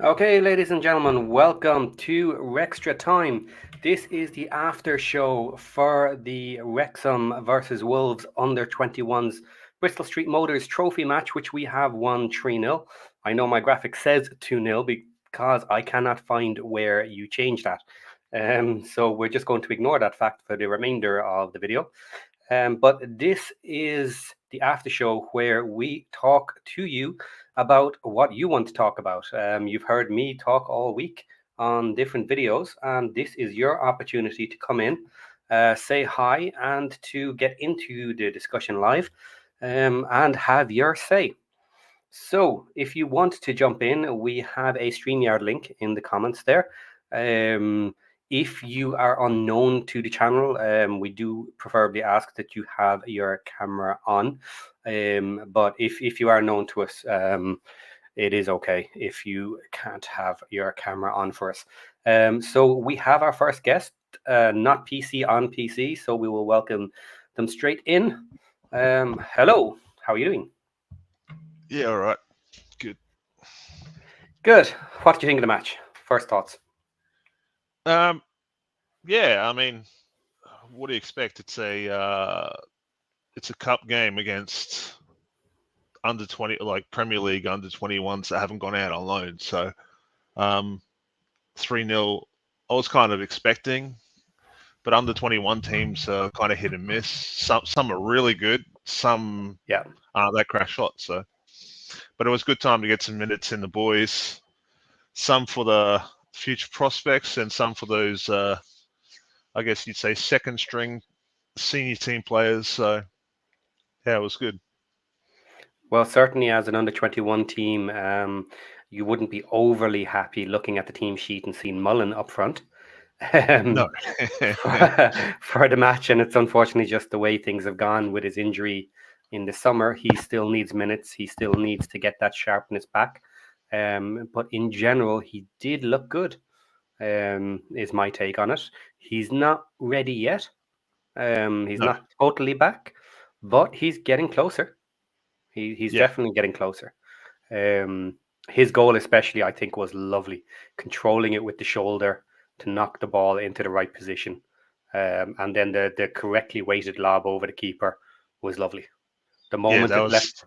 Okay, ladies and gentlemen, welcome to WREXtra Time. This is the after show for the Wrexham versus Wolves under 21's Bristol Street Motors trophy match, which we have won 3-0. I know my graphic says 2-0 because I cannot find where you change that. So we're just going to ignore that fact for the remainder of the video. But this is the after show where we talk to you about what you want to talk about. You've heard me talk all week on different videos, and this is your opportunity to come in, say hi, and to get into the discussion live and have your say. So, if you want to jump in, we have a StreamYard link in the comments there. If you are unknown to the channel, we do preferably ask that you have your camera on. But if you are known to us, it is okay if you can't have your camera on for us. So we have our first guest, not PC on PC, so we will welcome them straight in. Hello, how are you doing? Yeah, all right. Good. Good. What did you think of the match? First thoughts. Um, yeah, I mean, what do you expect? It's a cup game against under 20, like Premier League under 21s that haven't gone out on loan. So, um, 3-0, I was kind of expecting, but under 21 teams are kind of hit and miss. Some are really good, some Yeah. aren't that crash shot. So, but it was a good time to get some minutes in the boys. Some for the future prospects and some for those I guess you'd say second string senior team players. So yeah, it was good. Well, certainly as an under 21 team, you wouldn't be overly happy looking at the team sheet and seeing Mullin up front No, for the match. And it's unfortunately just the way things have gone with his injury in the summer. He still needs minutes, he still needs to get that sharpness back. But in general, he did look good, is my take on it. He's not ready yet. He's no, not totally back, but he's getting closer. He's yeah, definitely getting closer. Um, his goal, especially, I think, was lovely, controlling it with the shoulder to knock the ball into the right position, and then the correctly weighted lob over the keeper was lovely. The yeah. moment That it was left,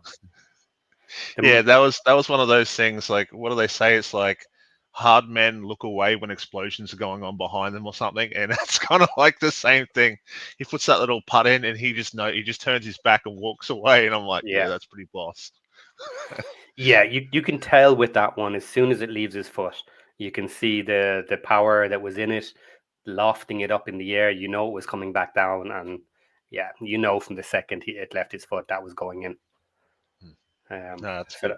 the, yeah, that was one of those things. Like, what do they say? It's like hard men look away when explosions are going on behind them or something, and it's kind of like the same thing. He puts that little putt in, and he just turns his back and walks away, and I'm like, yeah, yeah, that's pretty boss. yeah, you can tell with that one as soon as it leaves his foot, you can see the power that was in it, lofting it up in the air. You know it was coming back down, and yeah, you know from the second it left his foot that was going in. No, that's So good.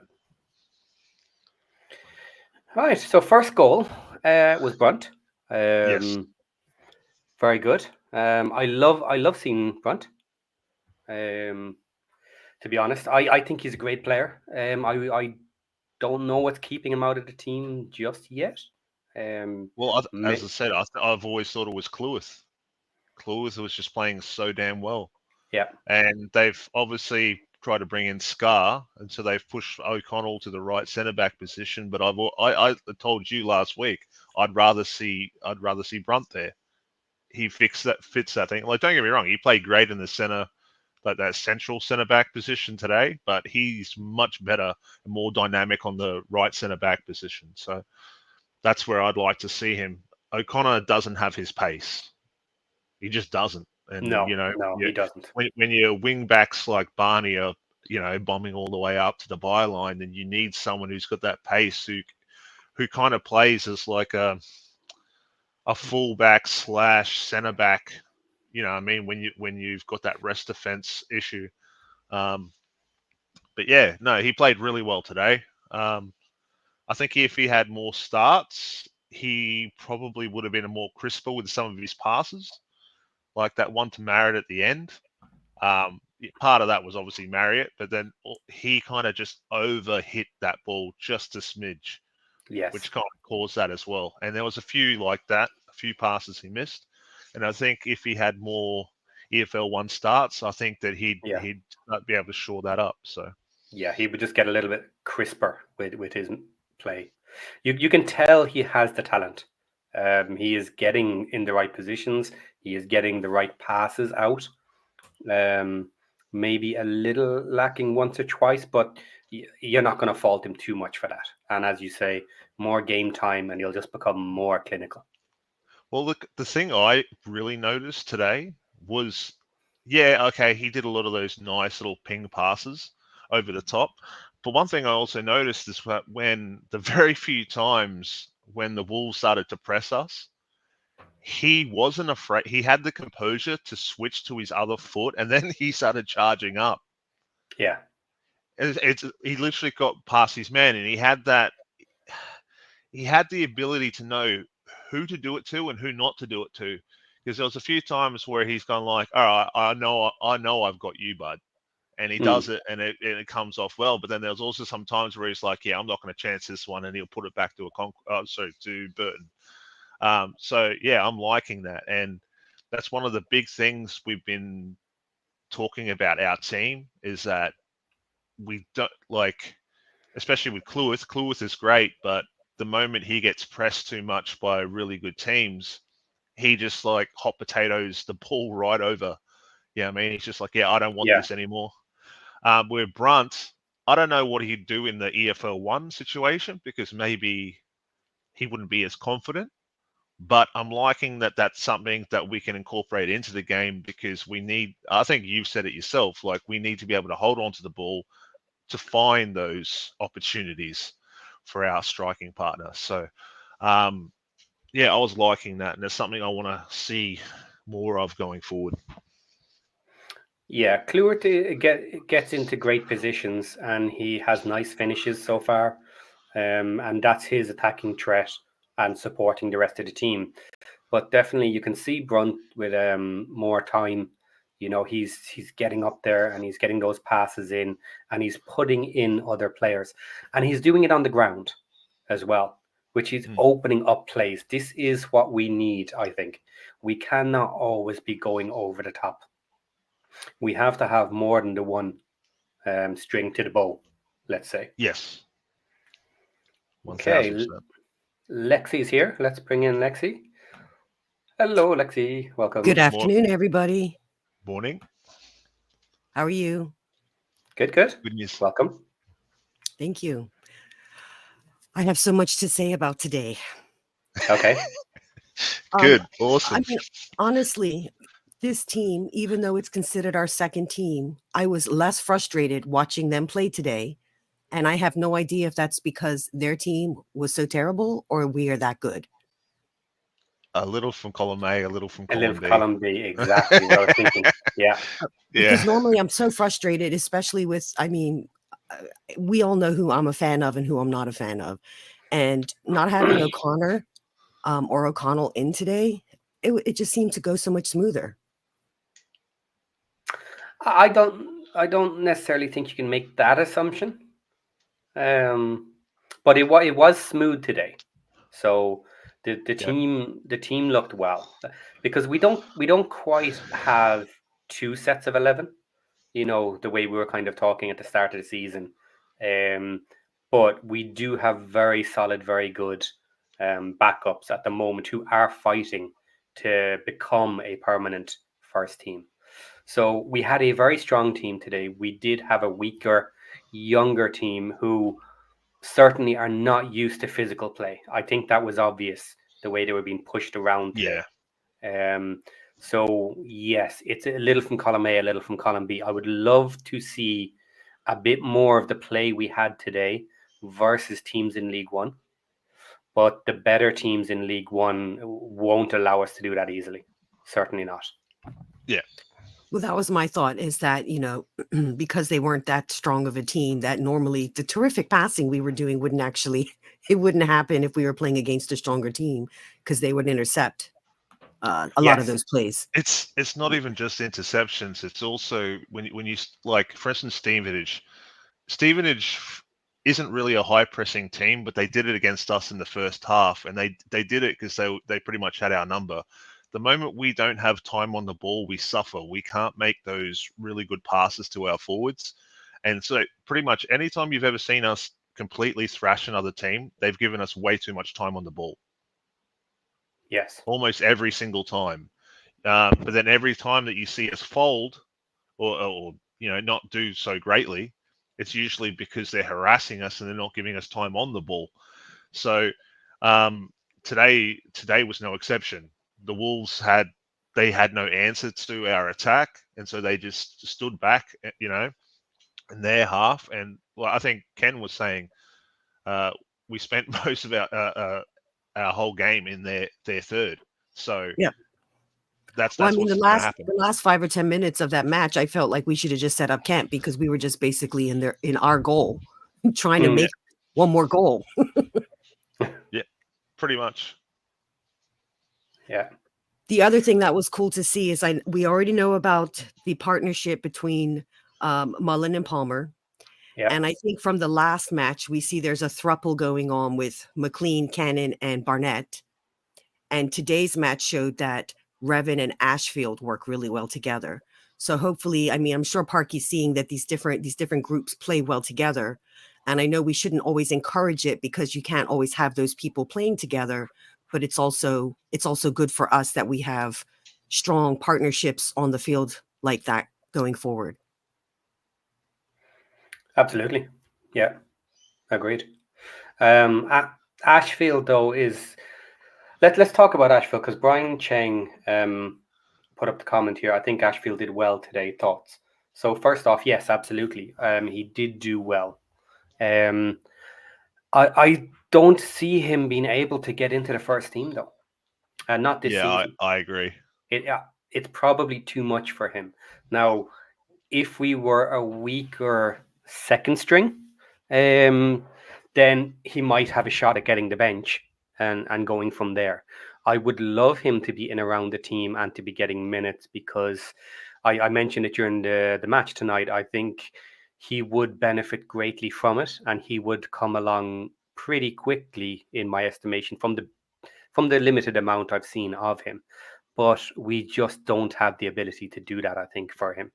right, so first goal was Brunt. Yes. Um, very good. I love seeing Brunt. Um, to be honest, I think he's a great player. I don't know what's keeping him out of the team just yet. Um, Well, as I may, said, I've always thought it was Cluith. Cluith was just playing so damn well. yeah, And they've obviously tried to bring in Scar, and so they've pushed O'Connell to the right centre back position. But I told you last week I'd rather see Brunt there. He fits that thing. Like, don't get me wrong, he played great in the centre, like that central centre back position today. But he's much better and more dynamic on the right centre back position. So that's where I'd like to see him. O'Connor doesn't have his pace. He just doesn't. And no, no, he doesn't. when your wing backs like Barney are bombing all the way up to the byline, then you need someone who's got that pace who kind of plays as like a fullback slash centre back. You know what I mean, when you've got that rest defense issue. Um, but yeah, no, he played really well today. I think if he had more starts, he probably would have been a more crisper with some of his passes, like that one to Marriott at the end. Part of that was obviously Marriott, but then he kind of just over hit that ball just a smidge, Yes, which kind of caused that as well. And there was a few like that, a few passes he missed. And I think if he had more EFL one starts, I think that he'd yeah, he'd be able to shore that up. So yeah. He would just get a little bit crisper with his play. You can tell he has the talent. He is getting in the right positions. He is getting the right passes out. Maybe a little lacking once or twice, but you're not going to fault him too much for that. And as you say, more game time, and he'll just become more clinical. Well, look, the thing I really noticed today was, yeah, okay, he did a lot of those nice little ping passes over the top. But one thing I also noticed is that when the very few times when the Wolves started to press us, he wasn't afraid. He had the composure to switch to his other foot, and then he started charging up. Yeah. He literally got past his man, and he had that. He had the ability to know who to do it to and who not to do it to, because there was a few times where he's gone like, "All right, I know, I've got you, bud," and he Mm. does it, and it comes off well. But then there's also some times where he's like, "Yeah, I'm not going to chance this one," and he'll put it back to to Burton. So yeah, I'm liking that, and that's one of the big things we've been talking about our team is that we don't like, especially with Cluith. Cluith is great, but the moment he gets pressed too much by really good teams, he just like hot potatoes the ball right over. Yeah, I mean, he's just like, yeah, I don't want Yeah. this anymore. Where Brunt, I don't know what he'd do in the EFL1 situation because maybe he wouldn't be as confident. But I'm liking that that's something that we can incorporate into the game because we need, I think you've said it yourself, like we need to be able to hold on to the ball to find those opportunities for our striking partner. So, yeah, I was liking that, and it's something I want to see more of going forward. Yeah, Kluivert gets into great positions and he has nice finishes so far. And that's his attacking threat and supporting the rest of the team. But definitely you can see Brunt with more time. You know, he's getting up there and he's getting those passes in and he's putting in other players. And he's doing it on the ground as well, which is opening up plays. This is what we need, I think. We cannot always be going over the top. We have to have more than the one string to the bow, let's say. Yes, Okay, 1000%. Lexi's here. Let's bring in Lexi. Hello, Lexi. Good Welcome. afternoon, everybody. Morning. How are you? Good, good. Good news. Welcome. Thank you. I have so much to say about today. Okay. Good. I Awesome. mean, honestly, this team, even though it's considered our second team, I was less frustrated watching them play today. And I have no idea if that's because their team was so terrible or we are that good. A little from column A, a little from A little column B. column B, exactly what I was thinking. Yeah. Because Yeah. normally I'm so frustrated, especially with, we all know who I'm a fan of and who I'm not a fan of. And not having O'Connor or O'Connell in today, it just seemed to go so much smoother. I don't necessarily think you can make that assumption. But it was smooth today. So the Yeah. team looked well because we don't quite have two sets of 11, you know, the way we were kind of talking at the start of the season. Um, but we do have very solid, very good backups at the moment who are fighting to become a permanent first team. So we had a very strong team today. We did have a weaker, younger team who certainly are not used to physical play. I think that was obvious the way they were being pushed around today. Yeah. So yes, it's a little from column A, a little from column B. I would love to see a bit more of the play we had today versus teams in League One, but the better teams in League One won't allow us to do that easily. Certainly not. Yeah. Well, that was my thought is that, because they weren't that strong of a team, that normally the terrific passing we were doing it wouldn't happen if we were playing against a stronger team because they would intercept a lot of Yes. those plays. It's not even just interceptions. It's also when you like, for instance, Stevenage isn't really a high pressing team, but they did it against us in the first half, and they did it because they pretty much had our number. The moment we don't have time on the ball, we suffer. We can't make those really good passes to our forwards, and so pretty much anytime you've ever seen us completely thrash another team, they've given us way too much time on the ball. Yes. Almost every single time. But then every time that you see us fold or not do so greatly, it's usually because they're harassing us and they're not giving us time on the ball. So today was no exception. The Wolves had no answer to our attack, and so they just stood back, in their half. And well, I think Ken was saying we spent most of our whole game in their third. So Yeah. that's Well, I mean, what's the going to happen. last 5 or 10 minutes of that match, I felt like we should have just set up camp because we were just basically in our goal, trying to make one more goal. Yeah, pretty much. Yeah. The other thing that was cool to see is we already know about the partnership between Mullin and Palmer. Yeah. And I think from the last match, we see there's a throuple going on with McLean, Cannon, and Barnett. And today's match showed that Revan and Ashfield work really well together. So hopefully, I mean, I'm sure Parky's seeing that these different groups play well together. And I know we shouldn't always encourage it because you can't always have those people playing together. But it's also good for us that we have strong partnerships on the field like that going forward. Absolutely. Yeah. Agreed. Ashfield though is let's talk about Ashfield because Brian Cheng put up the comment here. I think Ashfield did well today. Thoughts? So first off, yes, absolutely. He did do well. I don't see him being able to get into the first team though. Not this season. I agree. It's probably too much for him. Now, if we were a weaker second string, then he might have a shot at getting the bench and going from there. I would love him to be in around the team and to be getting minutes because I mentioned it during the match tonight. I think he would benefit greatly from it and he would come along pretty quickly in my estimation from the limited amount I've seen of him. But we just don't have the ability to do that, I think, for him.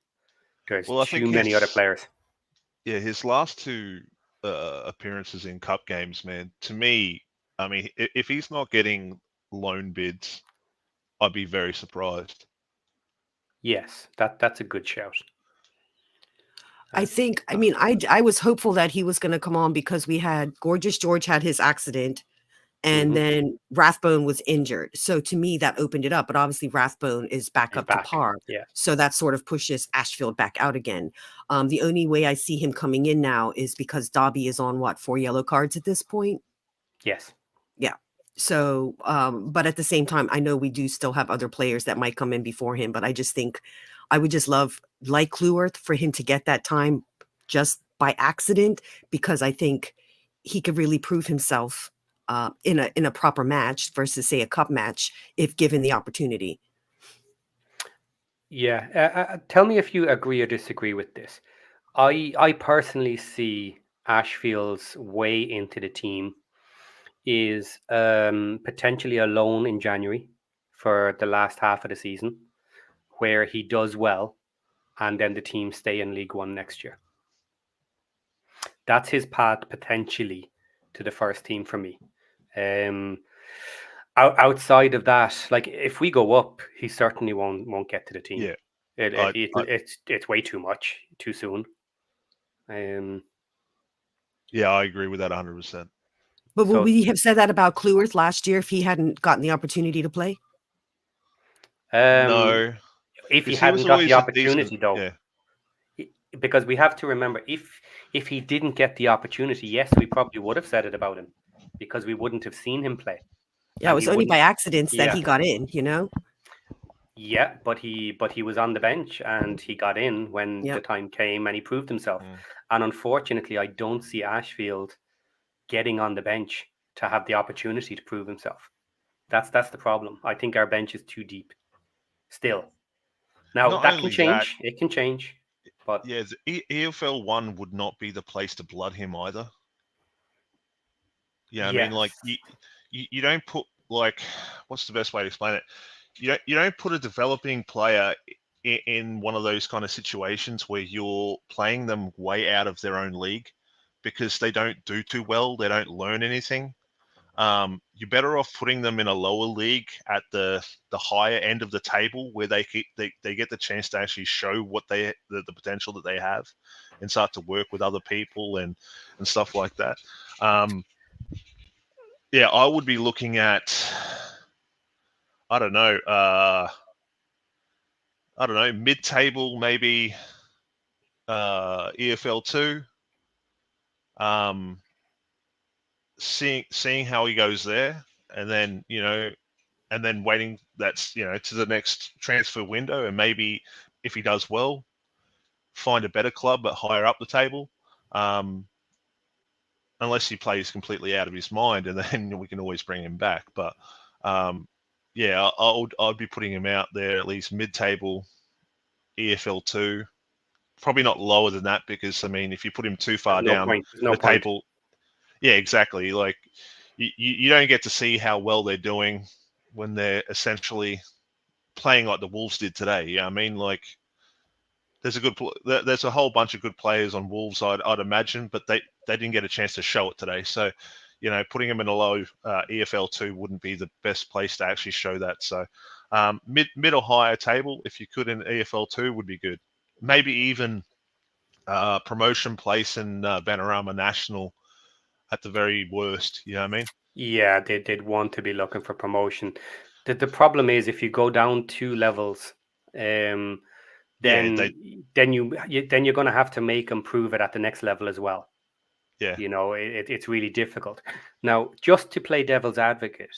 There's too many other players. Yeah, his last two appearances in cup games, man, to me, I mean, if he's not getting loan bids, I'd be very surprised. Yes, that's a good shout. I think, I mean, I was hopeful that he was going to come on because we had Gorgeous George had his accident and then Rathbone was injured. So to me, that opened it up. But obviously Rathbone is back up to par. Yeah. So that sort of pushes Ashfield back out again. The only way I see him coming in now is because Dobby is on 4 yellow cards at this point? Yes. Yeah. So, but at the same time, I know we do still have other players that might come in before him, but I just think I would just love, like Kluwerth, for him to get that time just by accident, because I think he could really prove himself in a proper match versus, say, a cup match if given the opportunity. Yeah. Tell me if you agree or disagree with this. I personally see Ashfield's way into the team is potentially a loan in January for the last half of the season, where he does well, and then the team stay in League One next year. That's his path potentially to the first team for me. Outside of that, like if we go up, he certainly won't get to the team. Yeah, it's way too much, too soon. Yeah, I agree with that 100%. But would we have said that about Kluwerth last year if he hadn't gotten the opportunity to play? No. If he hadn't got the opportunity, though. Yeah. Because we have to remember, if he didn't get the opportunity, yes, we probably would have said it about him because we wouldn't have seen him play. Yeah, it was only by accidents that he got in, you know? Yeah, but he was on the bench and he got in when the time came and he proved himself. And unfortunately, I don't see Ashfield getting on the bench to have the opportunity to prove himself. That's the problem. I think our bench is too deep still. Now, that can change. It can change. But yeah, the EFL 1 would not be the place to blood him either. Yeah, I mean, like you don't put, like, what's the best way to explain it? You don't put a developing player in one of those kind of situations where you're playing them way out of their own league because they don't do too well. They don't learn anything. You're better off putting them in a lower league at the higher end of the table where they get the chance to actually show what the potential that they have and start to work with other people and stuff like that. Yeah, I would be looking at, I don't know, mid-table maybe, EFL 2. Seeing how he goes there, and then waiting to the next transfer window, and maybe if he does well, find a better club but higher up the table. Unless he plays completely out of his mind, and then we can always bring him back. But yeah, I'd be putting him out there at least mid-table, EFL 2. Probably not lower than that, because I mean, if you put him too far down the table, yeah, exactly. Like you don't get to see how well they're doing when they're essentially playing like the Wolves did today. Yeah, I mean, like there's a whole bunch of good players on Wolves, I'd imagine, but they didn't get a chance to show it today. So, putting them in a low EFL 2 wouldn't be the best place to actually show that. So, mid or higher table, if you could, in EFL 2 would be good. Maybe even promotion place in Vanarama National at the very worst. You know what I mean? Yeah, they'd want to be looking for promotion. The problem is, if you go down 2 levels, then you're going to have to make them prove it at the next level as well. Yeah. It's really difficult. Now, just to play devil's advocate,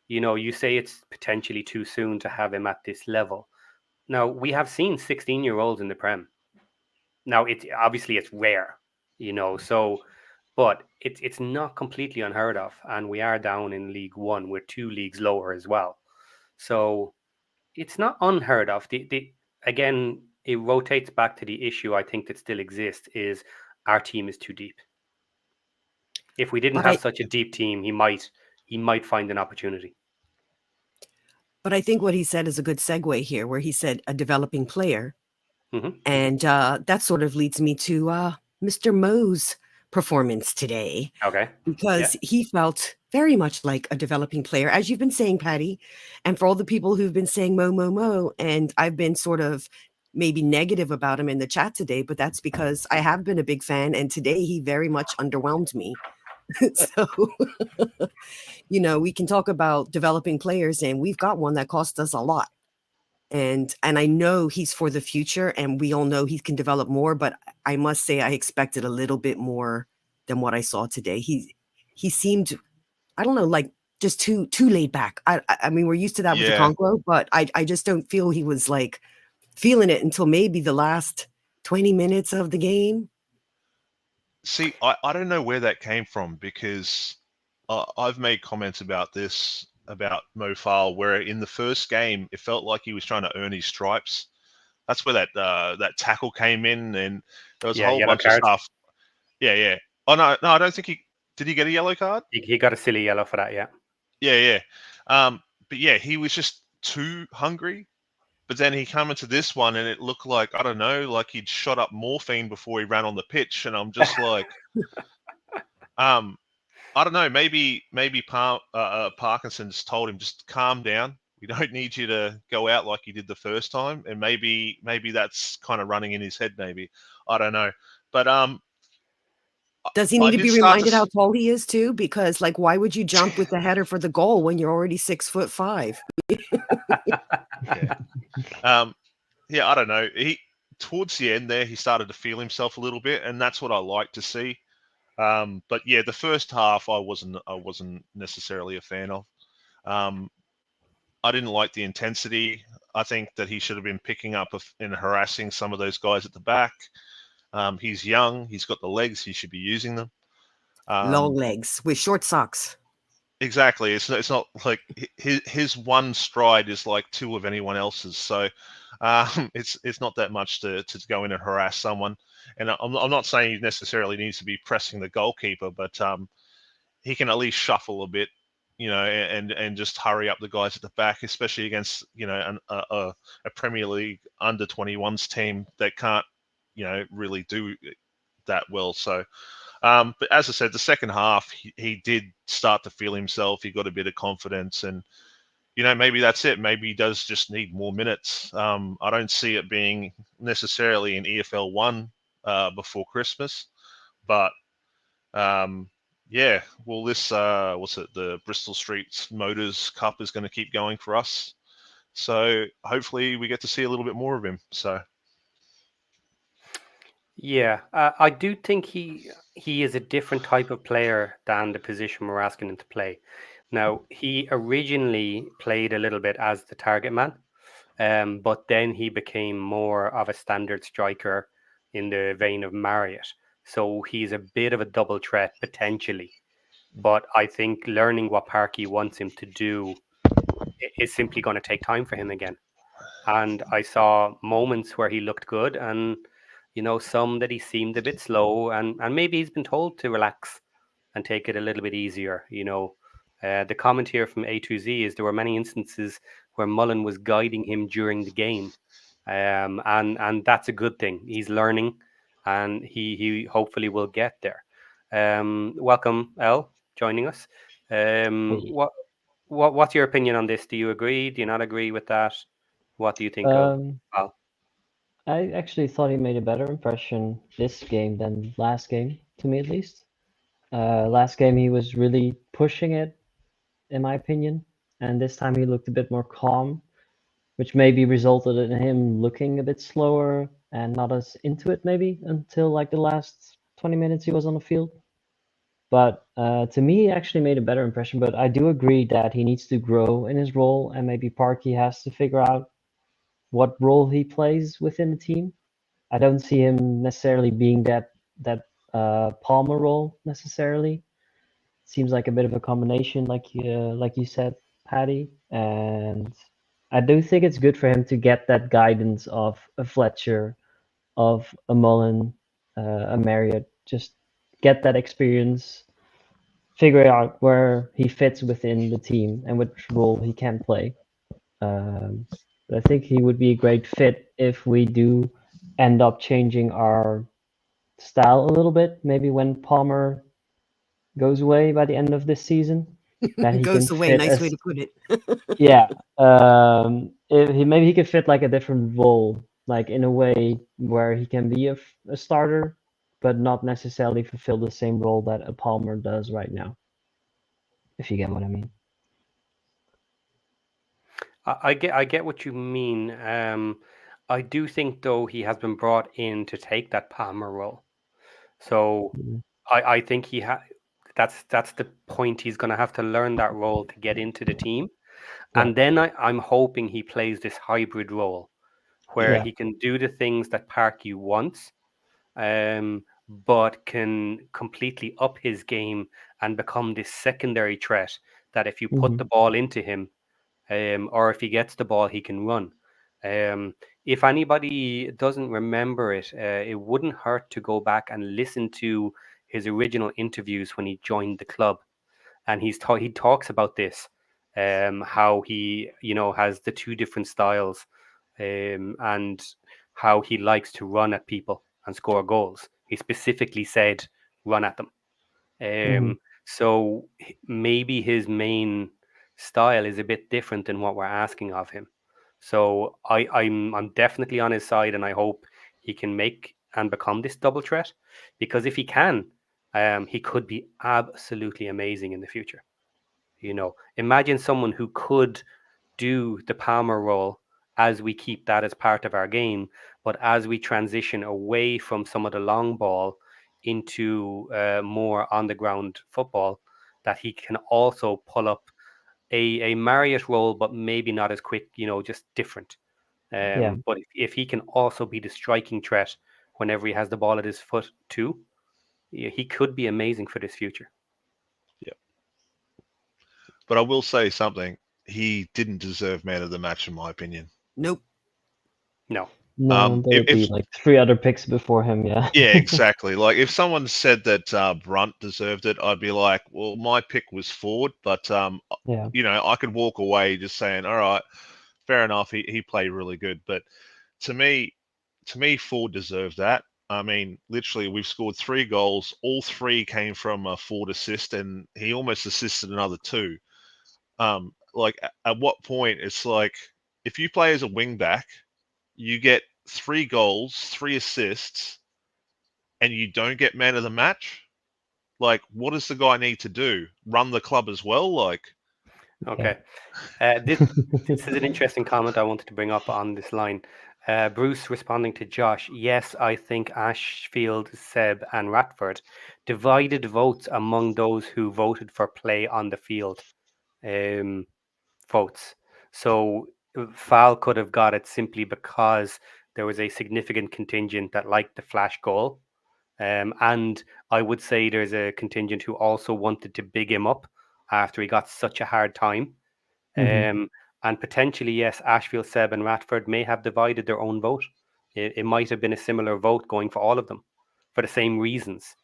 you say it's potentially too soon to have him at this level. Now, we have seen 16-year-olds in the Prem. Now, it's rare, but it's not completely unheard of, and we are down in League One. We're 2 leagues lower as well, so it's not unheard of. Again, it rotates back to the issue I think that still exists: is our team is too deep. If we didn't have such a deep team, he might find an opportunity. But I think what he said is a good segue here, where he said a developing player. Mm-hmm. And that sort of leads me to Mr. Mo's performance today. Okay. Because he felt very much like a developing player, as you've been saying, Patty. And for all the people who've been saying Mo, and I've been sort of maybe negative about him in the chat today, but that's because I have been a big fan. And today he very much underwhelmed me. So, we can talk about developing players, and we've got one that cost us a lot. And I know he's for the future, and we all know he can develop more, but I must say I expected a little bit more than what I saw today. He seemed, I don't know, like just too laid back. I mean, we're used to that with the Conqueror, but I just don't feel he was like feeling it until maybe the last 20 minutes of the game. See, I don't know where that came from, because I've made comments about this, about Mo Faal, where in the first game it felt like he was trying to earn his stripes. That's where that tackle came in, and there was a whole bunch of stuff. Yeah. Oh no, I don't think did he get a yellow card? He got a silly yellow for that. Yeah. Yeah. But yeah, he was just too hungry. But then he came into this one, and it looked like, I don't know, like he'd shot up morphine before he ran on the pitch, and I'm just like, I don't know, maybe Parkinson's told him, just calm down. We don't need you to go out like you did the first time, and maybe that's kind of running in his head. Maybe, I don't know, but does he need to be reminded how tall he is too? Because like, why would you jump with the header for the goal when you're already 6'5"? Yeah, I don't know. Towards the end there, he started to feel himself a little bit, and that's what I like to see. But yeah, the first half I wasn't necessarily a fan of. I didn't like the intensity. I think that he should have been picking up and harassing some of those guys at the back. He's young. He's got the legs. He should be using them. Long legs with short socks. Exactly. It's not like his one stride is like 2 of anyone else's. So it's not that much to go in and harass someone. And I'm not saying he necessarily needs to be pressing the goalkeeper, but he can at least shuffle a bit, and just hurry up the guys at the back, especially against a Premier League under 21's team that can't really do that well. So, but as I said, the second half, he did start to feel himself. He got a bit of confidence, and maybe that's it. Maybe he does just need more minutes. I don't see it being necessarily in EFL 1 before Christmas, but yeah. Well, this the Bristol Street Motors Cup is going to keep going for us. So hopefully we get to see a little bit more of him. So Yeah, I do think he is a different type of player than the position we're asking him to play. Now, he originally played a little bit as the target man, but then he became more of a standard striker in the vein of Marriott. So he's a bit of a double threat potentially. But I think learning what Parky wants him to do is simply going to take time for him again. And I saw moments where he looked good, and some that he seemed a bit slow, and maybe he's been told to relax and take it a little bit easier. The comment here from A to Z is there were many instances where Mullin was guiding him during the game, and that's a good thing. He's learning, and he hopefully will get there. Welcome, El, joining us. Hey. What's your opinion on this? Do you agree? Do you not agree with that? What do you think of Um, Al? I actually thought he made a better impression this game than last game, to me at least. Last game he was really pushing it, in my opinion, and this time he looked a bit more calm, which maybe resulted in him looking a bit slower and not as into it maybe until like the last 20 minutes he was on the field. But to me, he actually made a better impression. But I do agree that he needs to grow in his role, and maybe Parky has to figure out what role he plays within the team. I don't see him necessarily being that Palmer role necessarily. Seems like a bit of a combination, like you said, Paddy. And I do think it's good for him to get that guidance of a Fletcher, of a Mullin, a Marriott. Just get that experience, figure out where he fits within the team and which role he can play. But I think he would be a great fit if we do end up changing our style a little bit. Maybe when Palmer goes away by the end of this season, that he can Goes away. fit Nice way as to put it. yeah. If maybe he could fit like a different role, like in a way where he can be a starter, but not necessarily fulfill the same role that a Palmer does right now. If you get what I mean. I get what you mean. I do think though he has been brought in to take that Palmer role. So Mhm. I think that's the point. He's going to have to learn that role to get into the team, Yeah. and then I'm hoping he plays this hybrid role where Yeah. he can do the things that Parky wants, but can completely up his game and become this secondary threat that if you put Hmm. the ball into him, or if he gets the ball, he can run. Um, if anybody doesn't remember it, it wouldn't hurt to go back and listen to his original interviews when he joined the club, and he talks about this, how he has the two different styles, and how he likes to run at people and score goals. He specifically said, "Run at them." Hmm. So maybe his main style is a bit different than what we're asking of him. So I'm definitely on his side, and I hope he can make and become this double threat, because if he can, he could be absolutely amazing in the future. Imagine someone who could do the Palmer role as we keep that as part of our game, but as we transition away from some of the long ball into more on the ground football, that he can also pull up a Marriott role, but maybe not as quick, just different. Yeah. But if he can also be the striking threat whenever he has the ball at his foot too, he could be amazing for this future. yeah. But I will say something. He didn't deserve man of the match, in my opinion. Nope. No. No, there would be If like three other picks before him. Yeah. yeah, exactly. Like if someone said that Brunt deserved it, I'd be like, well, my pick was Ford, but Yeah. I could walk away just saying, all right, fair enough. He played really good, but to me, Ford deserved that. I mean, literally, we've scored 3 goals. All 3 came from a Ford assist, and he almost assisted another 2. Like, at what point it's like, if you play as a wing back, you get 3 goals, 3 assists, and you don't get man of the match? Like, what does the guy need to do? Run the club as well? Like, Okay. This is an interesting comment I wanted to bring up on this line. Bruce responding to Josh, yes, I think Ashfield, Seb, and Ratford divided votes among those who voted for play on the field votes. So Faal could have got it simply because there was a significant contingent that liked the flash goal. And I would say there's a contingent who also wanted to big him up after he got such a hard time. And potentially, yes, Ashfield, Seb, and Ratford may have divided their own vote. It might have been a similar vote going for all of them for the same reasons,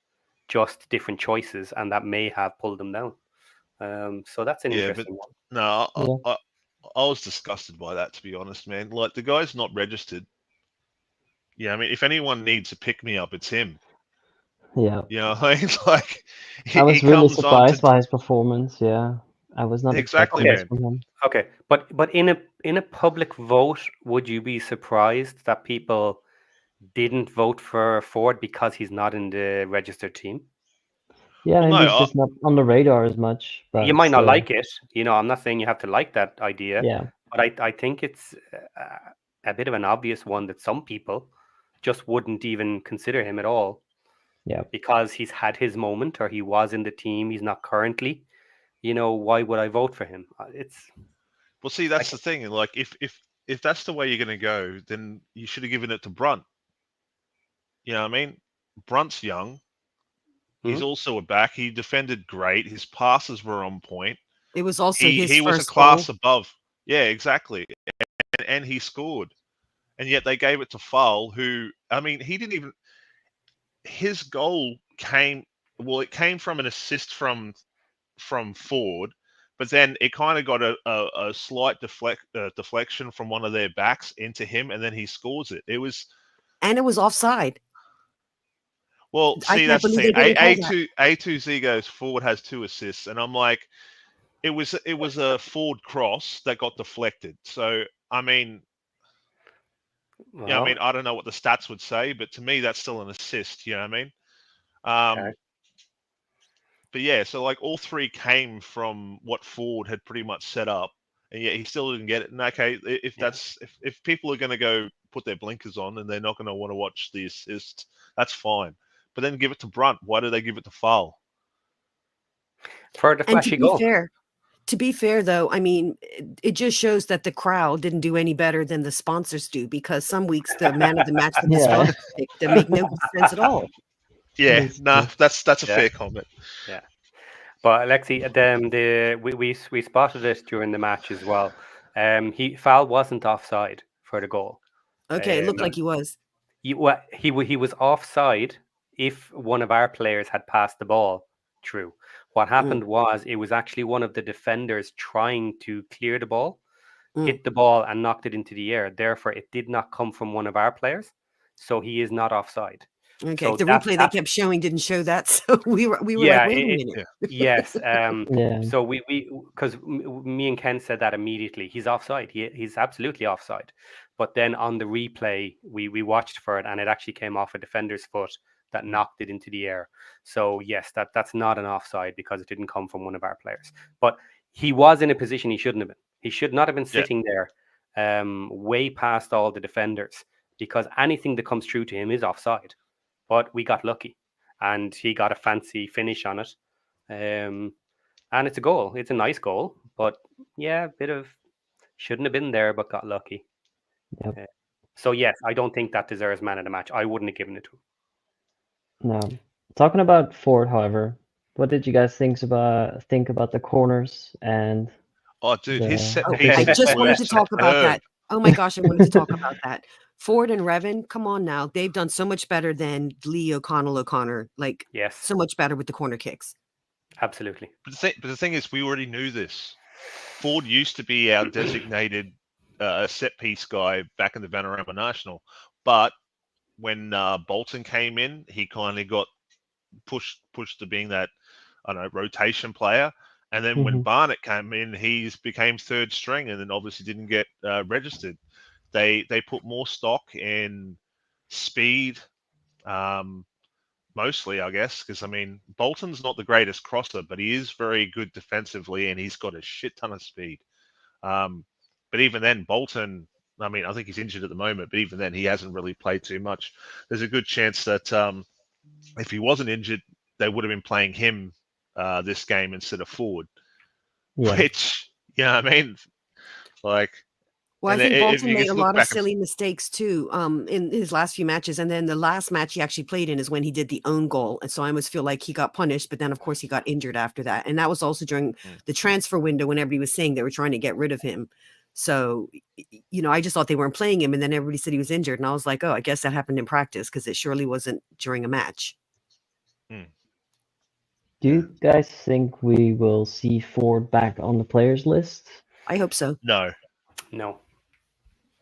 just different choices, and that may have pulled them down. So that's an interesting one. No, Yeah. I was disgusted by that, to be honest, man. Like, the guy's not registered. Yeah, I mean, if anyone needs a pick-me-up, it's him. Yeah. You know, like, I was he really comes on surprised to... by his performance. Yeah. I was not Exactly, expecting this man. from him. Okay, but in a public vote, would you be surprised that people didn't vote for Ford because he's not in the registered team? Yeah, Well, maybe no, he's just not on the radar as much, You but might not still. like it. I'm not saying you have to like that idea, Yeah. but I think it's a bit of an obvious one that some people just wouldn't even consider him at all. Yeah. Because he's had his moment or he was in the team, he's not currently. Why would I vote for him? It's well, see, that's like, the thing. Like, if that's the way you're going to go, then you should have given it to Brunt. You know what I mean? Brunt's young. He's mhm. also a back. He defended great. His passes were on point. It was also He his he was a first goal. class above. Yeah, exactly. And he scored. And yet they gave it to Faal, who, I mean, he didn't even... His goal came... Well, it came from an assist from Ford, but then it kind of got a slight deflection from one of their backs into him, and then he scores it. It was... And it was offside. Well, I see, can't that's the believe thing. they didn't call that. A2Z goes, Ford has 2 assists, and I'm like, it was a Ford cross that got deflected. So, I mean, Well, I don't know what the stats would say, but to me, that's still an assist. You know what I mean? okay. But yeah, so like all 3 came from what Ford had pretty much set up, and yet he still didn't get it. And okay, if Yeah. that's if people are going to go put their blinkers on and they're not going to want to watch the assist, that's fine. But then give it to Brunt. Why do they give it to Faal? For the And flashy goal. to be fair though, I mean, it just shows that the crowd didn't do any better than the sponsors do, because some weeks the man of the match that the Yeah. sponsors pick that make no sense at all. Yeah, Yes, nah, that's a Yeah. fair comment. Yeah. But Alexi, we spotted it during the match as well. Faal wasn't offside for the goal. Okay, it looked Um, like he was. he was offside if one of our players had passed the ball through. What happened was it was actually one of the defenders trying to clear the ball, hit the ball and knocked it into the air. Therefore, it did not come from one of our players, so he is not offside. Okay, So the that replay they that kept showing didn't show that, so we were like, yeah, wait a minute. Yeah. yes. Yeah. So we because me and Ken said that immediately. He's offside. He's absolutely offside. But then on the replay, we watched for it, and it actually came off a defender's foot that knocked it into the air. So yes, that's not an offside because it didn't come from one of our players. But he was in a position he shouldn't have been. He should not have been Yeah. sitting there, way past all the defenders, because anything that comes through to him is offside. But we got lucky, and he got a fancy finish on it. And it's a goal. It's a nice goal, but yeah, a bit of shouldn't have been there, but got lucky. Yep. So yes, I don't think that deserves man of the match. I wouldn't have given it to him. No. Talking about Ford, however, what did you guys think about the corners and Oh, dude, his set Oh, pieces I just were wanted to talk about superb. that. Oh my gosh, I wanted to talk about that. Ford and Revan, come on now. They've done so much better than Lee O'Connell. Like, Yes, so much better with the corner kicks. absolutely. But the thing is, we already knew this. Ford used to be our designated set piece guy back in the Vanarama National, but when Bolton came in, he kind of got pushed to being that, I don't know, rotation player. And then when Mhm. Barnett came in, he became third string, and then obviously didn't get registered. They put more stock in speed, mostly, I guess, because I mean Bolton's not the greatest crosser, but he is very good defensively, and he's got a shit ton of speed. But even then, Bolton, I mean, I think he's injured at the moment, but even then, he hasn't really played too much. There's a good chance that if he wasn't injured, they would have been playing him this game instead of Ford, Yeah. which, yeah, I mean, like, Well, I and think if Bolton you made a just look lot of back and silly mistakes too, in his last few matches, and then the last match he actually played in is when he did the own goal, and so I almost feel like he got punished. But then, of course, he got injured after that, and that was also during the transfer window when everybody was saying they were trying to get rid of him. So, I just thought they weren't playing him, and then everybody said he was injured, and I was like, oh, I guess that happened in practice because it surely wasn't during a match. Do you guys think we will see Ford back on the players list? I hope so. no. No.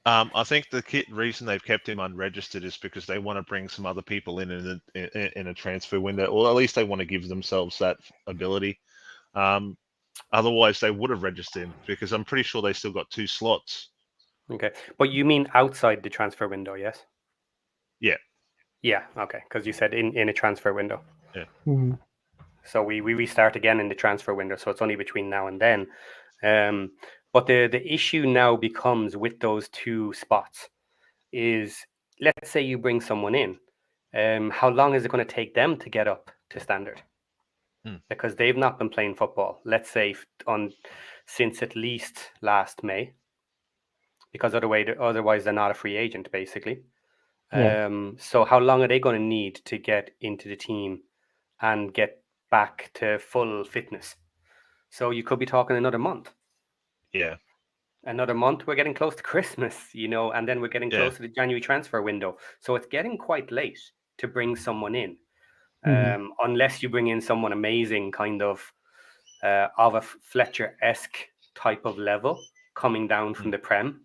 I think the reason they've kept him unregistered is because they want to bring some other people in a transfer window, or at least they want to give themselves that ability. Otherwise, they would have registered him because I'm pretty sure they still got 2 slots. Okay. But you mean outside the transfer window, yes? Yeah. Yeah, okay. Because you said in a transfer window. Yeah. Mm-hmm. So we restart again in the transfer window. So it's only between now and then. But the issue now becomes with those 2 spots is, let's say you bring someone in. How long is it going to take them to get up to standard? Because they've not been playing football, let's say, since at least last May. Because otherwise they're not a free agent, basically. Yeah. So how long are they going to need to get into the team and get back to full fitness? So you could be talking another month. Yeah. Another month, we're getting close to Christmas, and then we're getting close to the January transfer window. So it's getting quite late to bring someone in, unless you bring in someone amazing, kind of a Fletcher-esque type of level coming down from the Prem,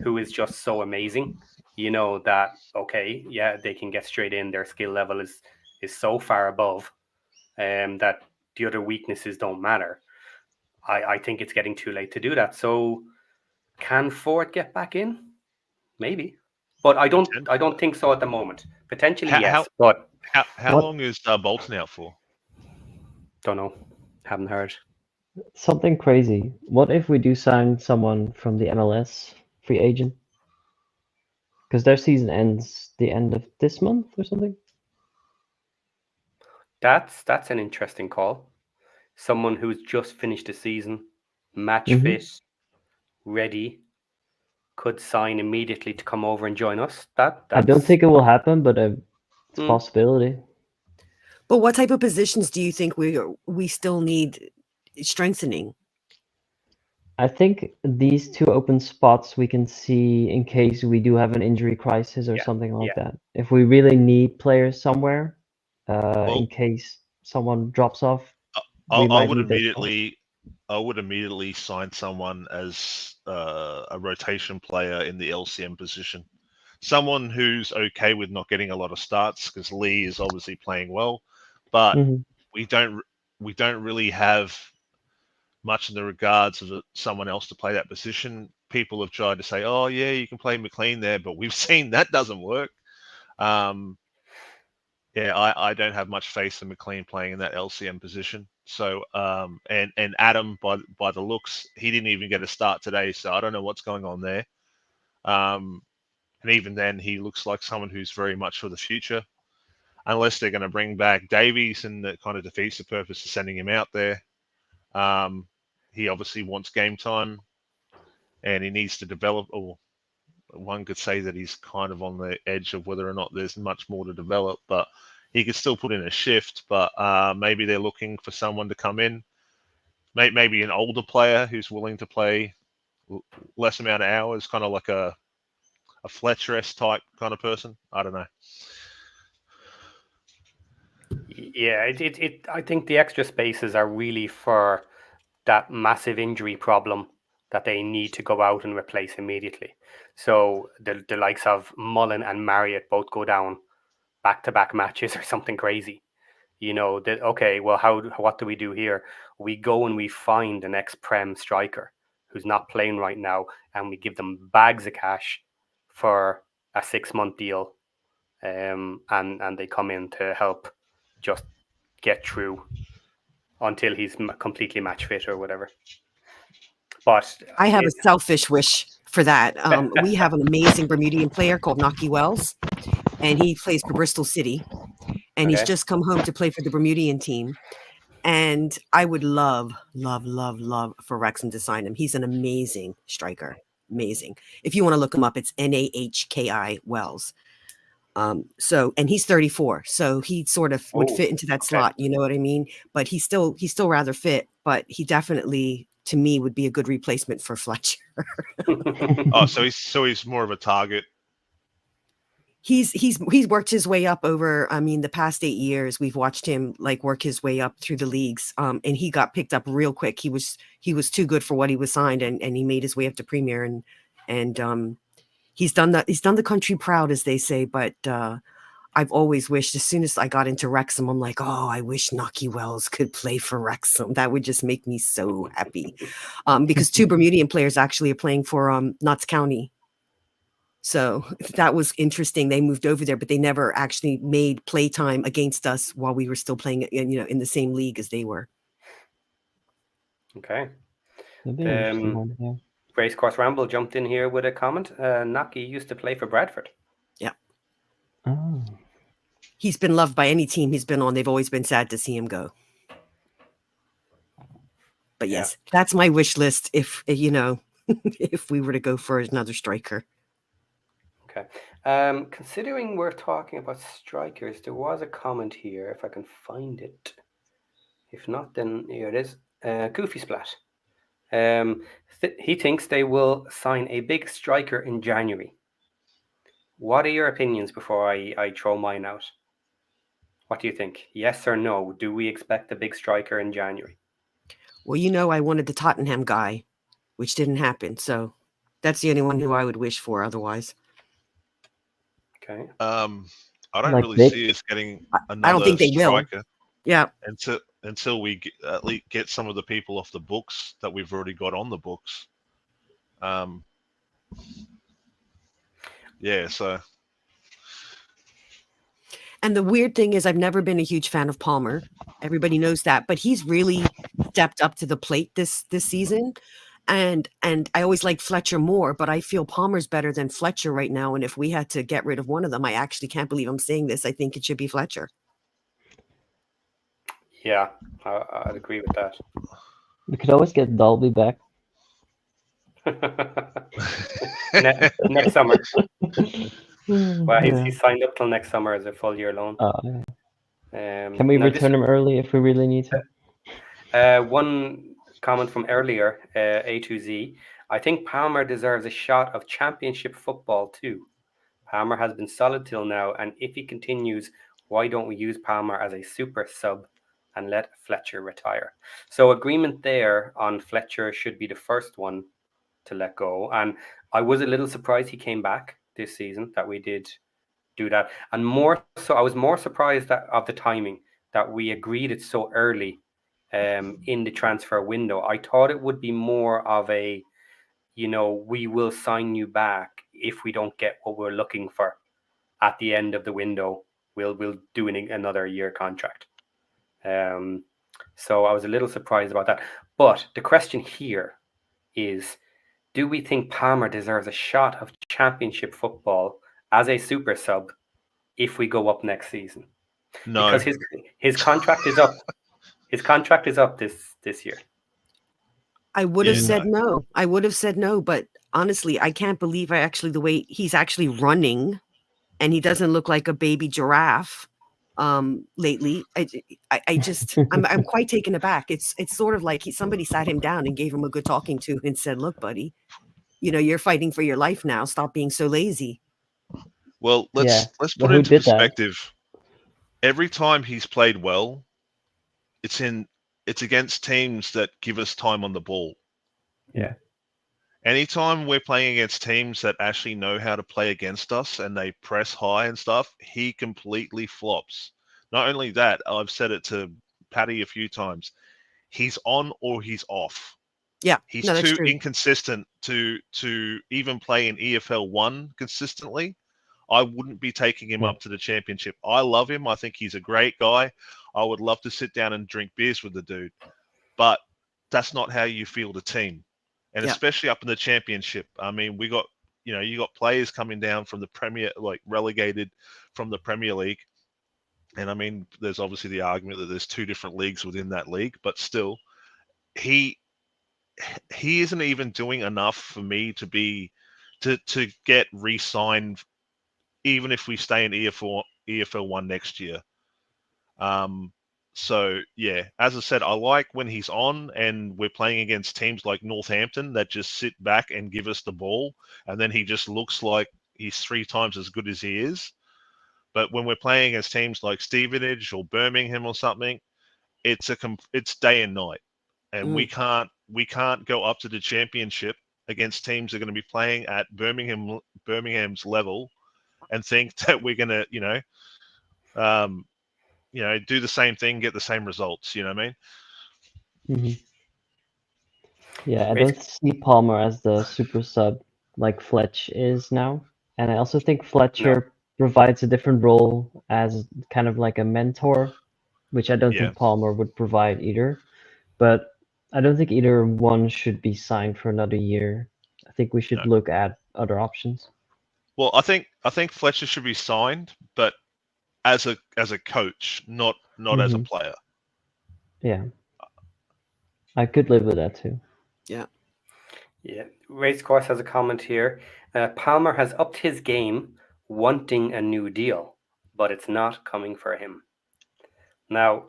who is just so amazing, that, okay, yeah, they can get straight in. Their skill level is so far above that the other weaknesses don't matter. I think it's getting too late to do that. So can Ford get back in? Maybe. But I don't think so at the moment. Potentially, yes, but How long is Bolton out for? don't know. Haven't heard. Something crazy. What if we do sign someone from the MLS, free agent? Because their season ends the end of this month or something. That's an interesting call. Someone who's just finished the season, match fit, ready, could sign immediately to come over and join us. I don't That's think it will happen, but it's a possibility. But what type of positions do you think we still need strengthening? I think these 2 open spots we can see in case we do have an injury crisis or something like that. If we really need players somewhere, in case someone drops off, we might need those spots. I would immediately sign someone as a rotation player in the LCM position. Someone who's okay with not getting a lot of starts, because Lee is obviously playing well, but we don't really have much in the regards of someone else to play that position. People have tried to say, "Oh yeah, you can play McLean there," but we've seen that doesn't work. I don't have much faith in McLean playing in that LCM position. So, and Adam, by the looks, he didn't even get a start today. So I don't know what's going on there. And even then, he looks like someone who's very much for the future, unless they're going to bring back Davies, and that kind of defeats the purpose of sending him out there. He obviously wants game time, and he needs to develop. Or one could say that he's kind of on the edge of whether or not there's much more to develop, but he could still put in a shift. But maybe they're looking for someone to come in, maybe an older player who's willing to play less amount of hours, kind of like a Fletcher-esque type kind of person. I don't know. Yeah, I think the extra spaces are really for that massive injury problem that they need to go out and replace immediately. So the likes of Mullin and Marriott both go down back-to-back matches or something crazy. You know, that okay, well, what do we do here? We go and we find an ex-Prem striker who's not playing right now, and we give them bags of cash for a 6-month deal, and they come in to help just get through until he's completely match fit or whatever. But I have a selfish wish for that. We have an amazing Bermudian player called Naki Wells, and he plays for Bristol City, and he's just come home to play for the Bermudian team. And I would love for Wrexham to sign him. He's an amazing striker. Amazing. If you want to look him up, it's Nahki Wells. So, and he's 34, so he sort of would fit into that slot. You know what I mean? But he's still rather fit, but he definitely, to me, would be a good replacement for Fletcher. Oh, so he's more of a target. He's worked his way up over, I mean, the past 8 years. We've watched him like work his way up through the leagues. And he got picked up real quick. He was too good for what he was signed, and he made his way up to Premier, and he's done the country proud, as they say. But I've always wished, as soon as I got into Wrexham, I'm like, oh, I wish Naki Wells could play for Wrexham. That would just make me so happy. Because 2 Bermudian players actually are playing for Notts County. So that was interesting. They moved over there, but they never actually made playtime against us while we were still playing, in the same league as they were. Okay. Racecourse Ramble jumped in here with a comment. Naki used to play for Bradford. Yeah. Oh. He's been loved by any team he's been on. They've always been sad to see him go. But yes, that's my wish list if we were to go for another striker. Okay. Considering we're talking about strikers, there was a comment here, if I can find it. If not, then here it is. Goofy Splat. He thinks they will sign a big striker in January. What are your opinions before I throw mine out? What do you think? Yes or no? Do we expect a big striker in January? Well, I wanted the Tottenham guy, which didn't happen. So that's the only one who I would wish for otherwise. Okay. I don't really see us getting another I don't think they striker. will. Yeah. Until we at least get some of the people off the books that we've already got on the books. So. And the weird thing is, I've never been a huge fan of Palmer. Everybody knows that, but he's really stepped up to the plate this season. And I always like Fletcher more, but I feel Palmer's better than Fletcher right now. And if we had to get rid of one of them, I actually can't believe I'm saying this. I think it should be Fletcher. Yeah, I'd agree with that. We could always get Dalby back. next summer. Well, he's signed up till next summer as a full year loan. Can we return him early if we really need to? One comment from earlier, A2Z. I think Palmer deserves a shot of championship football too. Palmer has been solid till now, and if he continues, why don't we use Palmer as a super sub and let Fletcher retire? So agreement there on Fletcher should be the first one to let go. And I was a little surprised he came back this season, that we did do that. And more so, I was more surprised of the timing, that we agreed it so early in the transfer window. I thought it would be more of a, we will sign you back if we don't get what we're looking for at the end of the window. We'll do another year contract. So I was a little surprised about that. But the question here is, do we think Palmer deserves a shot of championship football as a super sub if we go up next season? No. Because his contract is up. His contract is up this year. I would have said no. I would have said no, but honestly, I can't believe the way he's actually running, and he doesn't look like a baby giraffe lately. I just I'm quite taken aback. It's sort of like somebody sat him down and gave him a good talking to and said, look, buddy, you're fighting for your life now. Stop being so lazy. Well, let's put it into perspective. Every time he's played well, it's against teams that give us time on the ball. Yeah. anytime we're playing against teams that actually know how to play against us and they press high and stuff, he completely flops. Not only that, I've said it to Paddy a few times, he's on or he's off. Yeah, He's no, that's too true. inconsistent to even play in EFL 1 consistently. I wouldn't be taking him up to the championship. I love him. I think he's a great guy. I would love to sit down and drink beers with the dude. But that's not how you field a team. And Yeah. especially up in the championship. I mean, we got, you got players coming down from the Premier, like relegated from the Premier League. And I mean, there's obviously the argument that there's two different leagues within that league, but still, he isn't even doing enough for me to get re-signed, even if we stay in EFL 1 next year. So yeah, as I said, I like when he's on and we're playing against teams like Northampton that just sit back and give us the ball, and then he just looks like he's 3 times as good as he is. But when we're playing against teams like Stevenage or Birmingham or something, it's day and night, and we can't go up to the championship against teams that are going to be playing at Birmingham's level and think that we're going to do the same thing, get the same results. You know what I mean? Yeah, I don't see Palmer as the super sub like Fletch is now. And I also think Fletcher provides a different role as kind of like a mentor, which I don't think Palmer would provide either. But I don't think either one should be signed for another year. I think we should look at other options. Well, I think Fletcher should be signed, but as a coach, not as a player. Yeah. I could live with that too. Yeah. Racecourse has a comment here. Palmer has upped his game, wanting a new deal, but it's not coming for him. Now,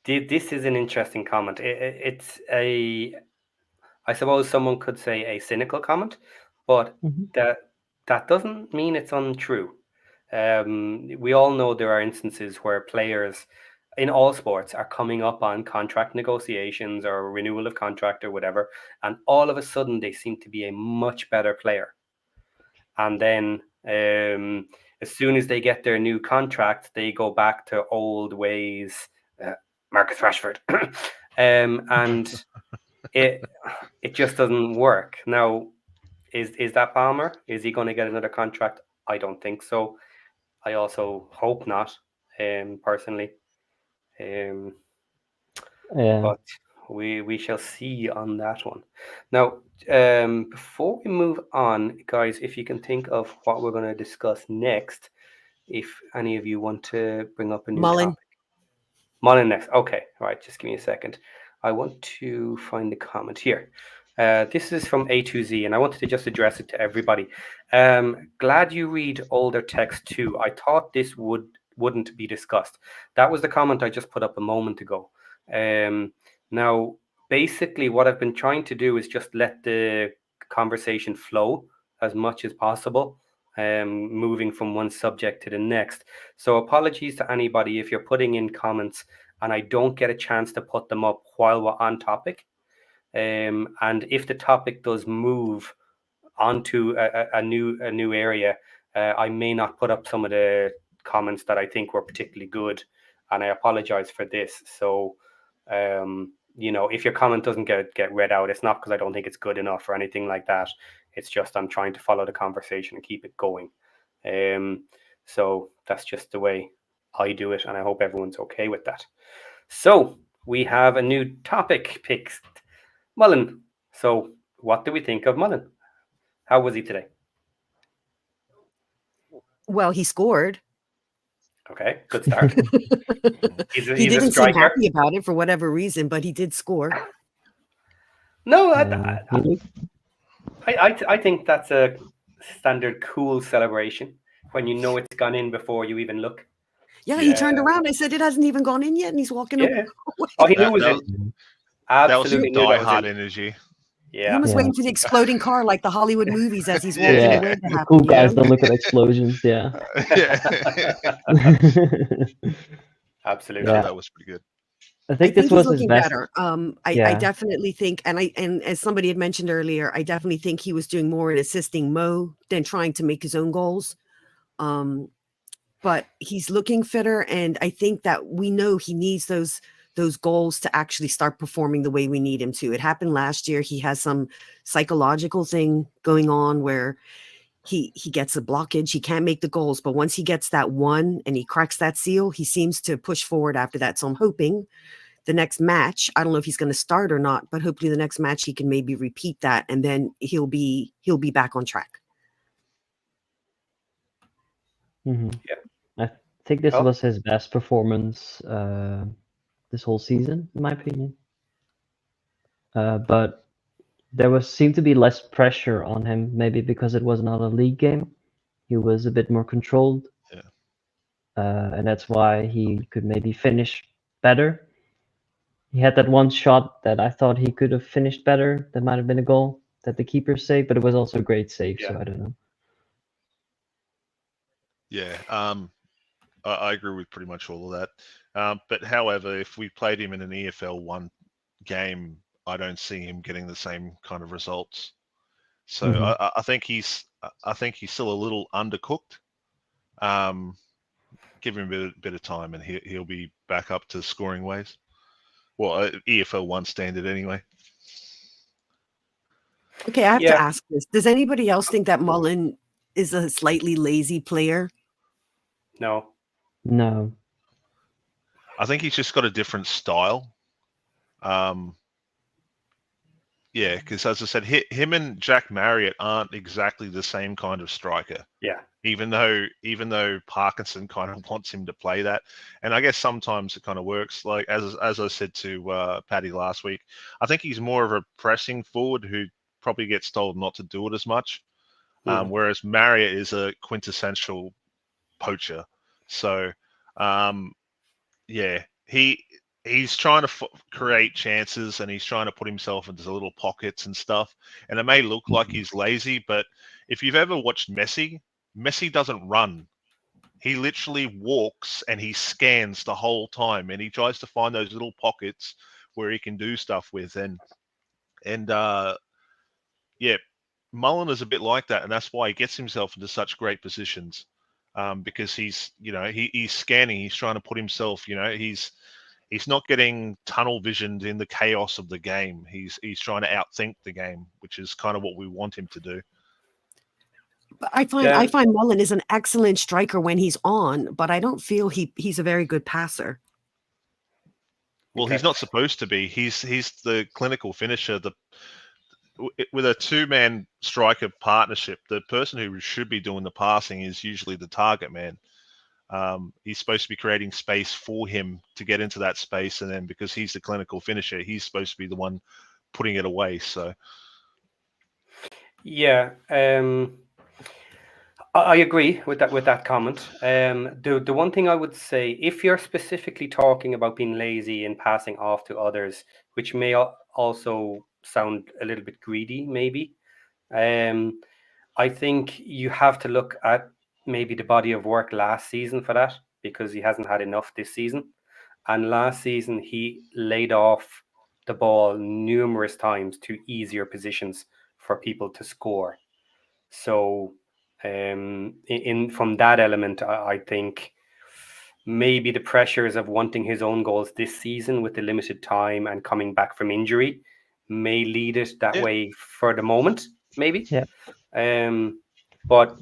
this is an interesting comment. It's I suppose someone could say a cynical comment, but that doesn't mean it's untrue. We all know there are instances where players in all sports are coming up on contract negotiations or renewal of contract or whatever, and all of a sudden they seem to be a much better player. And then as soon as they get their new contract, they go back to old ways, Marcus Rashford, and it just doesn't work. Now, is that Palmer? Is he going to get another contract? I don't think so. I also hope not, personally. But we shall see on that one. Now, before we move on, guys, if you can think of what we're going to discuss next, if any of you want to bring up a new Mullin. topic. Mullin next. Okay, all right, just give me a second. I want to find the comment here. This is from A2Z, and I wanted to just address it to everybody. Glad you read older text too. I thought this wouldn't be discussed. That was the comment I just put up a moment ago. Now, basically, what I've been trying to do is just let the conversation flow as much as possible, moving from one subject to the next. So apologies to anybody if you're putting in comments and I don't get a chance to put them up while we're on topic. And if the topic does move onto a new area, I may not put up some of the comments that I think were particularly good, and I apologize for this. So if your comment doesn't get read out, it's not because I don't think it's good enough or anything like that. It's just I'm trying to follow the conversation and keep it going. So that's just the way I do it, and I hope everyone's okay with that. So we have a new topic picked. Mullin. So what do we think of Mullin? How was he today? Well, he scored. Okay, good start. He didn't seem happy about it for whatever reason, but he did score. No, I think that's a standard cool celebration when you know it's gone in before you even look. Yeah, he turned around. I said, it hasn't even gone in yet, and he's walking away. Oh, he knew it was in. Absolutely that was some die-hard energy. Yeah. He was waiting for the exploding car like the Hollywood movies as he's walking away to happen. Cool guys don't look at explosions, Absolutely. Yeah, that was pretty good. I I think this think he's was his looking best. better. I Yeah. definitely think, and as somebody had mentioned earlier, I definitely think he was doing more in assisting Mo than trying to make his own goals. But he's looking fitter, and I think that we know he needs those goals to actually start performing the way we need him to. It happened last year. He has some psychological thing going on where he gets a blockage. He can't make the goals, but once he gets that one and he cracks that seal, he seems to push forward after that. So I'm hoping the next match, I don't know if he's going to start or not, but hopefully the next match he can maybe repeat that, and then he'll be back on track. Hmm. Yeah. I think this Oh. was his best performance this whole season, in my opinion. But there seemed to be less pressure on him, maybe because it was not a league game. He was a bit more controlled, Yeah. and that's why he could maybe finish better. He had that one shot that I thought he could have finished better. That might have been a goal that the keeper saved, but it was also a great save. So Yeah. I don't know. Yeah. I agree with pretty much all of that. But however, if we played him in an EFL 1 game, I don't see him getting the same kind of results. So Mhm. I think he's still a little undercooked. Give him a bit of time, and he'll be back up to scoring ways. Well, EFL 1 standard anyway. Okay, I have Yeah. to ask this. Does anybody else think that Mullin is a slightly lazy player? No. No. I think he's just got a different style. Yeah, because as I said, him and Jack Marriott aren't exactly the same kind of striker. Yeah. Even though Parkinson kind of wants him to play that, and I guess sometimes it kind of works. Like as I said to Paddy last week, I think he's more of a pressing forward who probably gets told not to do it as much, whereas Marriott is a quintessential poacher. So, yeah, he's trying to create chances, and he's trying to put himself into little pockets and stuff. And it may look like he's lazy, but if you've ever watched Messi doesn't run. He literally walks and he scans the whole time, and he tries to find those little pockets where he can do stuff with. And yeah, Mullin is a bit like that, and that's why he gets himself into such great positions, because he's he's scanning, he's trying to put himself, he's not getting tunnel visioned in the chaos of the game. He's trying to outthink the game, which is kind of what we want him to do. But I find Mullin is an excellent striker when he's on, but I don't feel he's a very good passer. Well, Okay. he's not supposed to be. He's the clinical finisher. With a 2-man striker partnership, the person who should be doing the passing is usually the target man. He's supposed to be creating space for him to get into that space, and then because he's the clinical finisher, he's supposed to be the one putting it away. So Yeah. I agree with that comment. The one thing I would say, if you're specifically talking about being lazy and passing off to others, which may also sound a little bit greedy, maybe, I think you have to look at maybe the body of work last season for that, because he hasn't had enough this season. And last season he laid off the ball numerous times to easier positions for people to score. So in from that element, I think maybe the pressures of wanting his own goals this season with the limited time and coming back from injury may lead it that Yeah. way for the moment, maybe. Yeah. But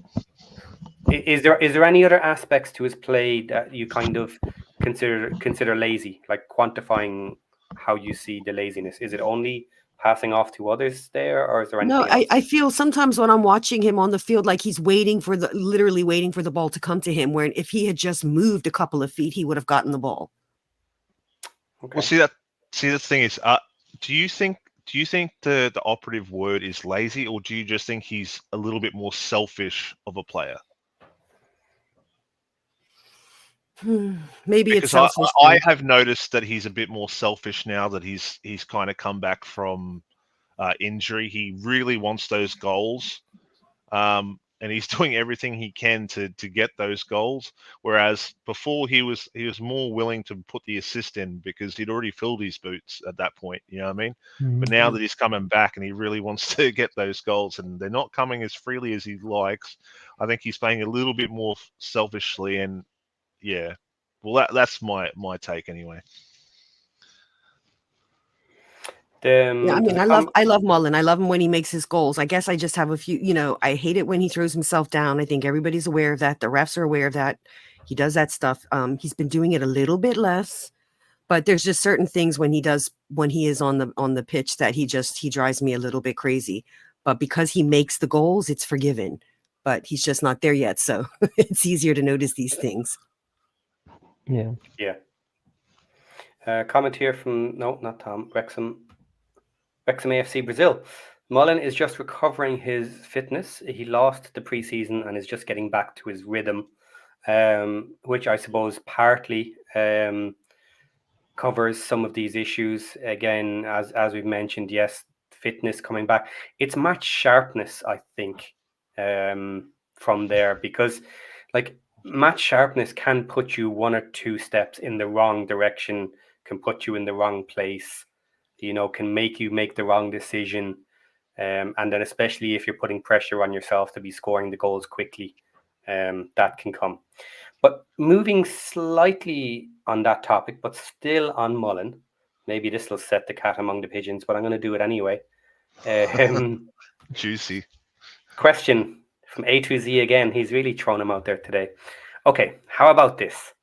is there any other aspects to his play that you kind of consider lazy, like quantifying how you see the laziness? Is it only passing off to others there, or is there No, anything else? I feel sometimes when I'm watching him on the field, like he's literally waiting for the ball to come to him, where if he had just moved a couple of feet, he would have gotten the ball. Well, Okay. see the thing is, do you think the operative word is lazy, or do you just think he's a little bit more selfish of a player? Maybe it's Because I selfish. have noticed that he's a bit more selfish now that he's kind of come back from injury. He really wants those goals. and he's doing everything he can to get those goals. Whereas before he was more willing to put the assist in because he'd already filled his boots at that point. You know what I mean? But now that he's coming back and he really wants to get those goals, and they're not coming as freely as he likes, I think he's playing a little bit more selfishly. And yeah, well, that's my take anyway. Yeah, I mean, I love Mullin. I love him when he makes his goals. I guess I just have a few, I hate it when he throws himself down. I think everybody's aware of that. The refs are aware of that. He does that stuff. He's been doing it a little bit less, but there's just certain things when he is on the pitch that he drives me a little bit crazy. But because he makes the goals, it's forgiven. But he's just not there yet, so it's easier to notice these things. Yeah. Comment here from not Tom, Wrexham AFC Brazil. Mullin is just recovering his fitness. He lost the preseason and is just getting back to his rhythm, which I suppose partly covers some of these issues. Again, as we've mentioned, yes, fitness coming back. It's match sharpness, I think, from there, because like match sharpness can put you one or two steps in the wrong direction, can put you in the wrong place, can make you make the wrong decision. And then especially if you're putting pressure on yourself to be scoring the goals quickly, that can come. But moving slightly on that topic, but still on Mullin, maybe this will set the cat among the pigeons, but I'm going to do it anyway. Juicy. Question from A to Z again. He's really thrown him out there today. Okay, how about this?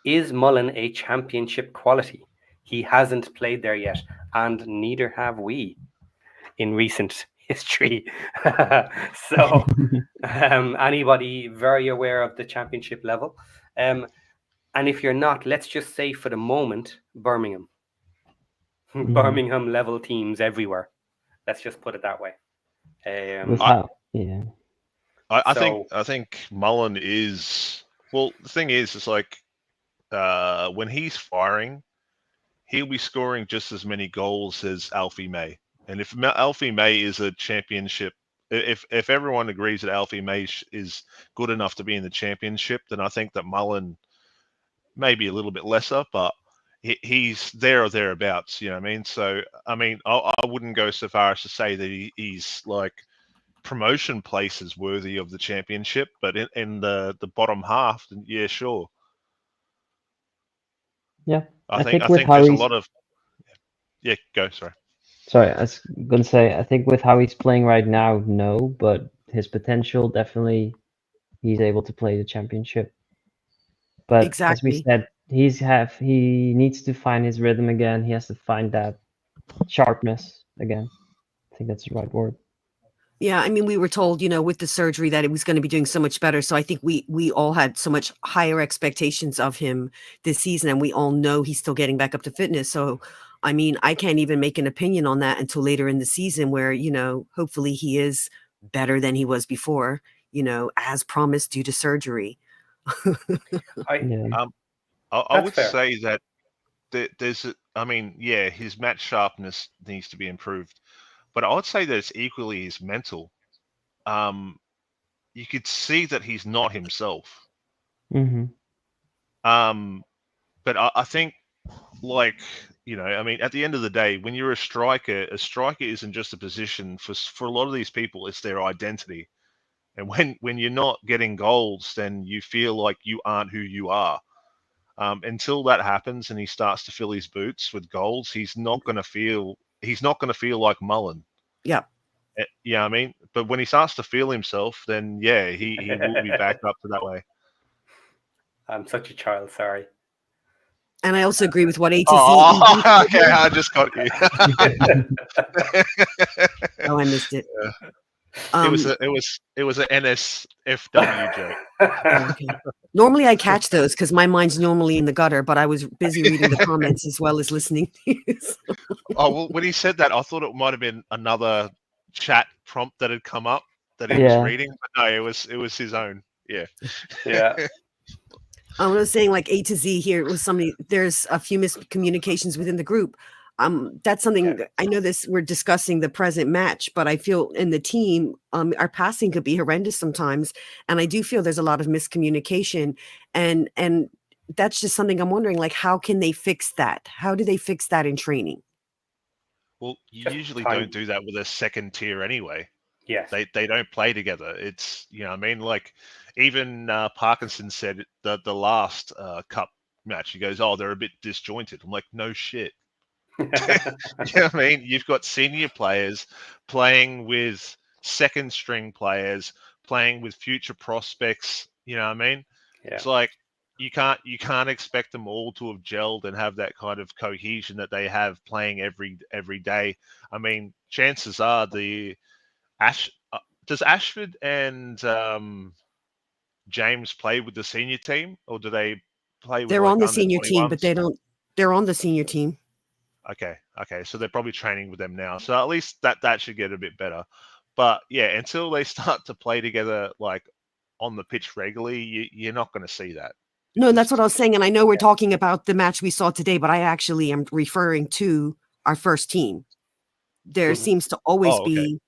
Is Mullin a championship quality? He hasn't played there yet, and neither have we in recent history. So anybody very aware of the championship level? And if you're not, let's just say for the moment, Birmingham. Birmingham level teams everywhere. Let's just put it that way. I think Mullin is, well, the thing is, it's like when he's firing, he'll be scoring just as many goals as Alfie May. And if Alfie May is a championship, if everyone agrees that Alfie May is good enough to be in the championship, then I think that Mullin may be a little bit lesser, but he's there or thereabouts. You know what I mean? So, I mean, I wouldn't go so far as to say that he's like promotion places worthy of the championship, but in the bottom half, then yeah, sure. Yeah, I think there's a lot of. Yeah, go. Sorry, I was going to say, I think with how he's playing right now, no, but his potential, definitely, he's able to play the championship. But exactly. As we said, he needs to find his rhythm again. He has to find that sharpness again. I think that's the right word. Yeah, I mean, we were told, with the surgery that it was going to be doing so much better. So I think we all had so much higher expectations of him this season, and we all know he's still getting back up to fitness. So, I mean, I can't even make an opinion on that until later in the season where, hopefully he is better than he was before, as promised due to surgery. I would say that there's, his match sharpness needs to be improved. But I would say that it's equally his mental. You could see that he's not himself. Mm-hmm. But I think, at the end of the day, when you're a striker isn't just a position. For a lot of these people, it's their identity. And when you're not getting goals, then you feel like you aren't who you are. Until that happens and he starts to fill his boots with goals, he's not going to feel like Mullin. Yeah. Yeah, I mean, but when he starts to feel himself, then yeah, he will be back up to that way. I'm such a child, sorry. And I also agree with what A to Z. Oh, okay, I just got you. Oh, I missed it. It was an NSFW joke. Okay. Normally I catch those because my mind's normally in the gutter, but I was busy reading the comments as well as listening to you. Oh, well, when he said that, I thought it might have been another chat prompt that had come up that he was reading, but no, it was his own. Yeah. I was saying, like A to Z here, it was somebody. There's a few miscommunications within the group. that's something I know this we're discussing the present match, but I feel in the team, our passing could be horrendous sometimes. And I do feel there's a lot of miscommunication and that's just something I'm wondering, like, how can they fix that? How do they fix that in training? Well, you Just usually time. don't do that with a second tier anyway. Yes. They don't play together. It's, you know, I mean, like even Parkinson said the last cup match, he goes, "Oh, they're a bit disjointed." I'm like, no shit. You know what I mean? You've got senior players playing with second string players, playing with future prospects. You know what I mean? Yeah. It's like you can't expect them all to have gelled and have that kind of cohesion that they have playing every day. I mean, chances are does Ashford and James play with the senior team, or do they play with They're like on the under senior team, but 21s? they're on the senior team. Okay, so they're probably training with them now. So at least that should get a bit better. But yeah, until they start to play together like on the pitch regularly, you're not going to see that. No, that's what I was saying. And I know we're talking about the match we saw today, but I actually am referring to our first team. There seems to always be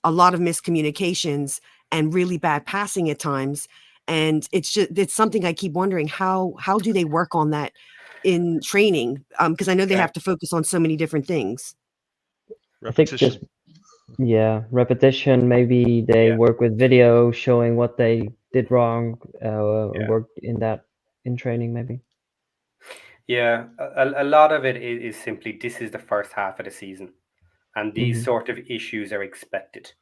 a lot of miscommunications and really bad passing at times. And it's something I keep wondering, how do they work on that in training? Because I know they have to focus on so many different things. Repetition. I think just repetition. Maybe they work with video showing what they did wrong, work in training maybe. Yeah, a lot of it is simply this is the first half of the season, and these sort of issues are expected.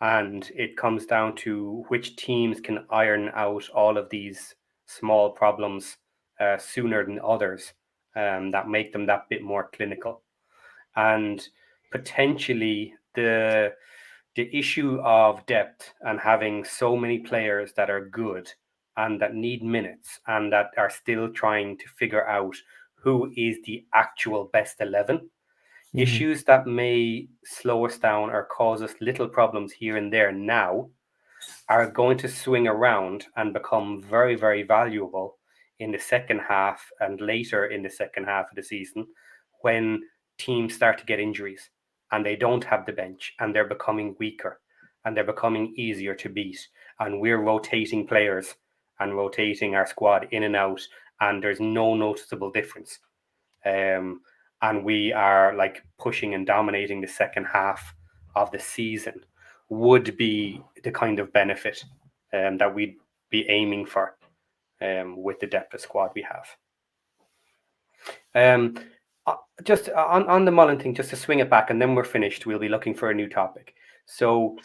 And it comes down to which teams can iron out all of these small problems sooner than others, that make them that bit more clinical. And potentially the issue of depth and having so many players that are good and that need minutes and that are still trying to figure out who is the actual best 11. Issues that may slow us down or cause us little problems here and there now are going to swing around and become very, very valuable in the second half and later in the second half of the season when teams start to get injuries and they don't have the bench and they're becoming weaker and they're becoming easier to beat. And we're rotating players and rotating our squad in and out, and there's no noticeable difference. And we are like pushing and dominating the second half of the season would be the kind of benefit that we'd be aiming for with the depth of squad we have. Just on the Mullin thing, just to swing it back and then we're finished, we'll be looking for a new topic. So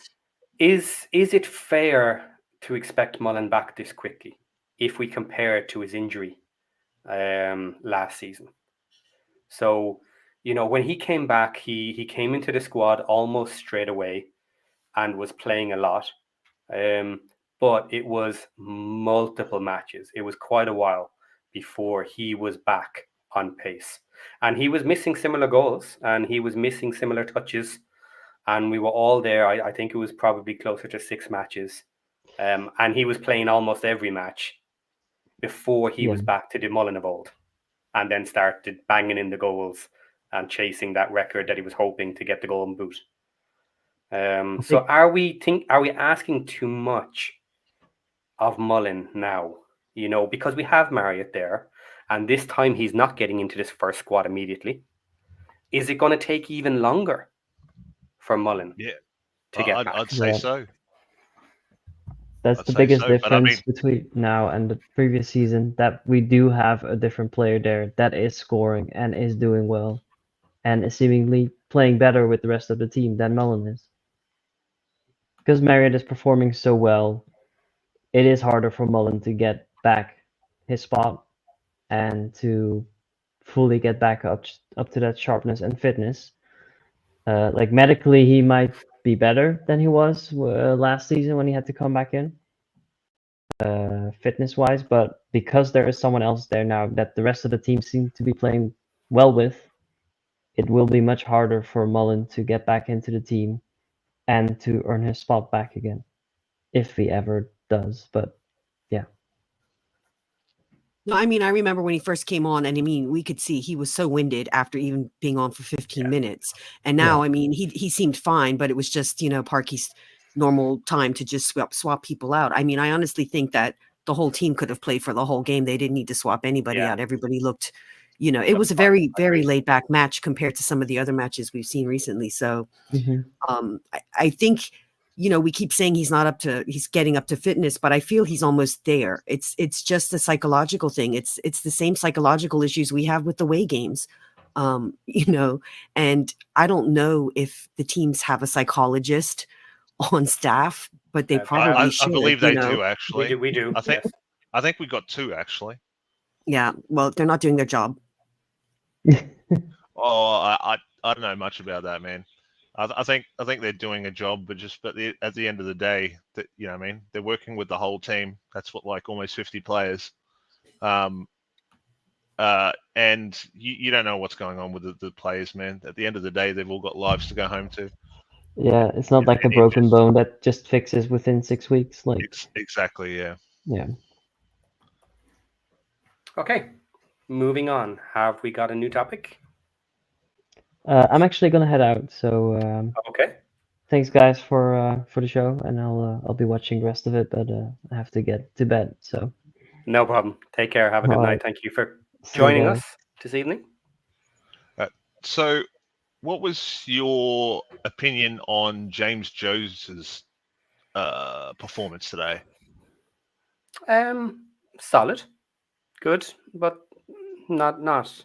is it fair to expect Mullin back this quickly if we compare it to his injury last season? So, you know, when he came back, he came into the squad almost straight away and was playing a lot. But it was multiple matches. It was quite a while before he was back on pace. And he was missing similar goals and he was missing similar touches. And we were all there. I think it was probably closer to 6 matches. And he was playing almost every match before he was back to the Mullin of old, and then started banging in the goals and chasing that record that he was hoping to get the golden boot. So are we asking too much of Mullin now? You know, because we have Marriott there, and this time he's not getting into this first squad immediately. Is it going to take even longer for Mullin to get back? I'd say so. That's the biggest difference between now and the previous season, that we do have a different player there that is scoring and is doing well and is seemingly playing better with the rest of the team than Mullin is. Because Marriott is performing so well, it is harder for Mullin to get back his spot and to fully get back up to that sharpness and fitness. Like medically, he might be better than he was last season when he had to come back in. Fitness-wise, but because there is someone else there now that the rest of the team seem to be playing well with, it will be much harder for Mullin to get back into the team and to earn his spot back again, if he ever does. But yeah. No, I mean, I remember when he first came on, and I mean, we could see he was so winded after even being on for 15 minutes. And now, I mean, he seemed fine, but it was just, Parky's normal time to just swap people out. I mean, I honestly think that the whole team could have played for the whole game. They didn't need to swap anybody Yeah. out. Everybody looked, it was a very, very laid back match compared to some of the other matches we've seen recently. So I think, we keep saying he's getting up to fitness, but I feel he's almost there. It's just a psychological thing. It's the same psychological issues we have with the away games. And I don't know if the teams have a psychologist on staff, but they probably should. I believe they do, actually. We do. I think we got 2, actually. Yeah, well, they're not doing their job. I don't know much about that, man. I think they're doing a job, but at the end of the day, that what I mean, they're working with the whole team. That's what, like, almost 50 players, and you don't know what's going on with the players, man. At the end of the day, they've all got lives to go home to. Yeah, it's not like a broken bone that just fixes within 6 weeks. Like exactly, yeah. Yeah. Okay, moving on. Have we got a new topic? I'm actually gonna head out, so okay. Thanks, guys, for the show, and I'll be watching the rest of it, but I have to get to bed. So no problem. Take care. Have a good night. Thank you for joining us this evening. So, what was your opinion on James Jones's performance today? Solid, good, but not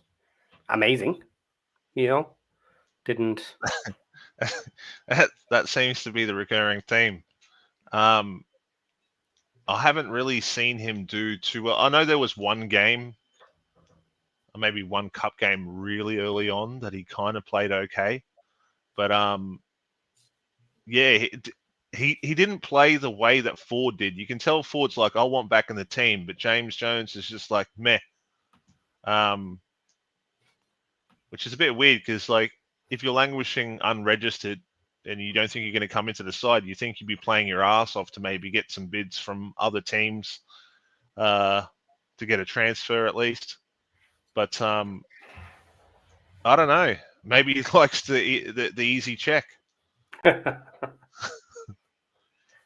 amazing. Didn't. That seems to be the recurring theme. I haven't really seen him do too well. I know there was one game, or maybe one cup game really early on that he kind of played okay, but yeah, he didn't play the way that Ford did. You can tell Ford's like, I want back in the team, but James Jones is just like meh, which is a bit weird because, like, if you're languishing unregistered and you don't think you're going to come into the side, you think you'd be playing your ass off to maybe get some bids from other teams to get a transfer at least. But I don't know. Maybe he likes the easy check.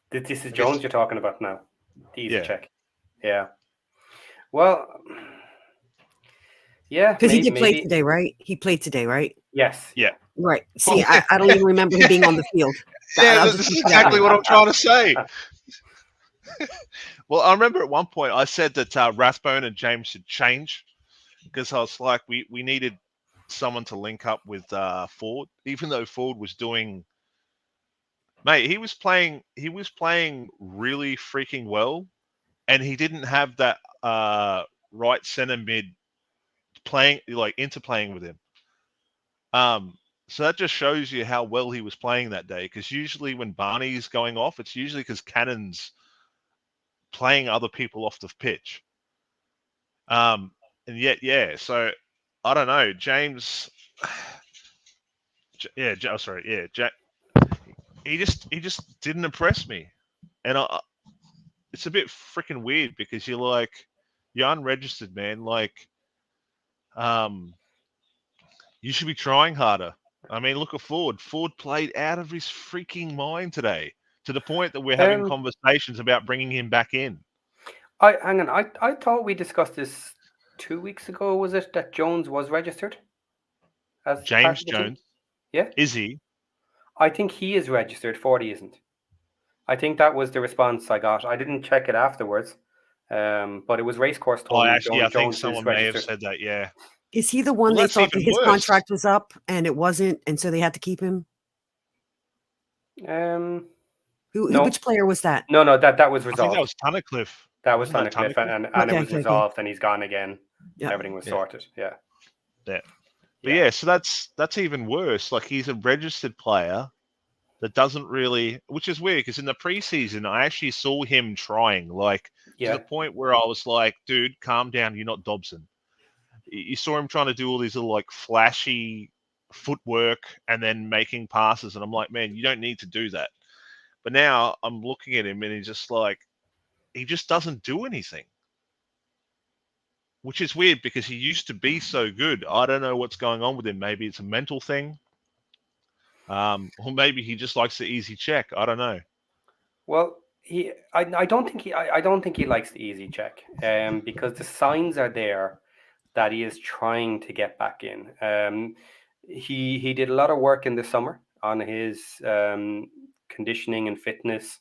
This is Jones you're talking about now. The easy check. Yeah. Well, yeah. Because he did play today, right? He played today, right? Yes. Yeah. Right. See, I don't even remember him being on the field. Yeah, this is exactly what I'm trying to say. Well, I remember at one point I said that Rathbone and James should change because I was like, we needed someone to link up with Ford, even though Ford was doing. Mate, he was playing really freaking well, and he didn't have that right center mid interplaying with him. So that just shows you how well he was playing that day. Because usually when Barney's going off, it's usually because Cannon's playing other people off the pitch. And yet, yeah. So I don't know, James. Yeah, sorry, yeah, he just didn't impress me, and it's a bit freaking weird because you're unregistered, man. Like, you should be trying harder. I mean, look at Ford. Ford played out of his freaking mind today, to the point that we're having conversations about bringing him back in. Hang on. I thought we discussed this 2 weeks ago. Was it that Jones was registered as James Jones? Yeah. Is he? I think he is registered. 40 isn't. I think that was the response I got. I didn't check it afterwards, but it was Racecourse told me. Actually, I think Jones someone may have said that. Yeah. Is he the one they thought that his contract was up and it wasn't, and so they had to keep him? No. Which player was that? No, that was resolved. I think that was Tunnicliffe. That was Tunnicliffe, and it was resolved, and he's gone again. Yeah. Everything was sorted. Yeah. Yeah. But yeah, so that's even worse. Like, he's a registered player that doesn't really, which is weird because in the preseason I actually saw him trying, like, to the point where I was like, dude, calm down, you're not Dobson. You saw him trying to do all these little, like, flashy footwork and then making passes, and I'm like, man, you don't need to do that. But now I'm looking at him and he's just like, he just doesn't do anything. which is weird because he used to be so good. I don't know what's going on with him. Maybe it's a mental thing, or maybe he just likes the easy check. I don't know. Well, I don't think I don't think he likes the easy check, because the signs are there that he is trying to get back in. He did a lot of work in the summer on his conditioning and fitness,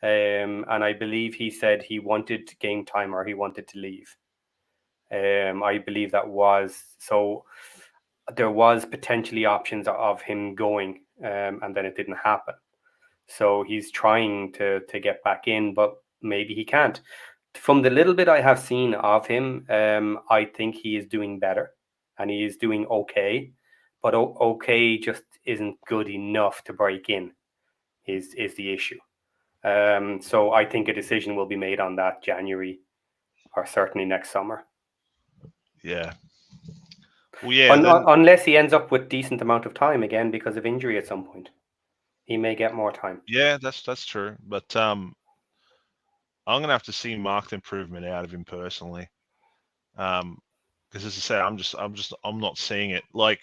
and I believe he said he wanted game time or he wanted to leave. I believe that was so. There was potentially options of him going, and then it didn't happen. So he's trying to get back in, but maybe he can't. From the little bit I have seen of him, I think he is doing better, and he is doing okay, but okay just isn't good enough to break in. Is the issue? So I think a decision will be made on that January, or certainly next summer. Yeah. Well, yeah. Unless he ends up with decent amount of time again because of injury at some point, he may get more time. Yeah, that's true. But I'm gonna have to see marked improvement out of him personally. Because as I said, I'm not seeing it. Like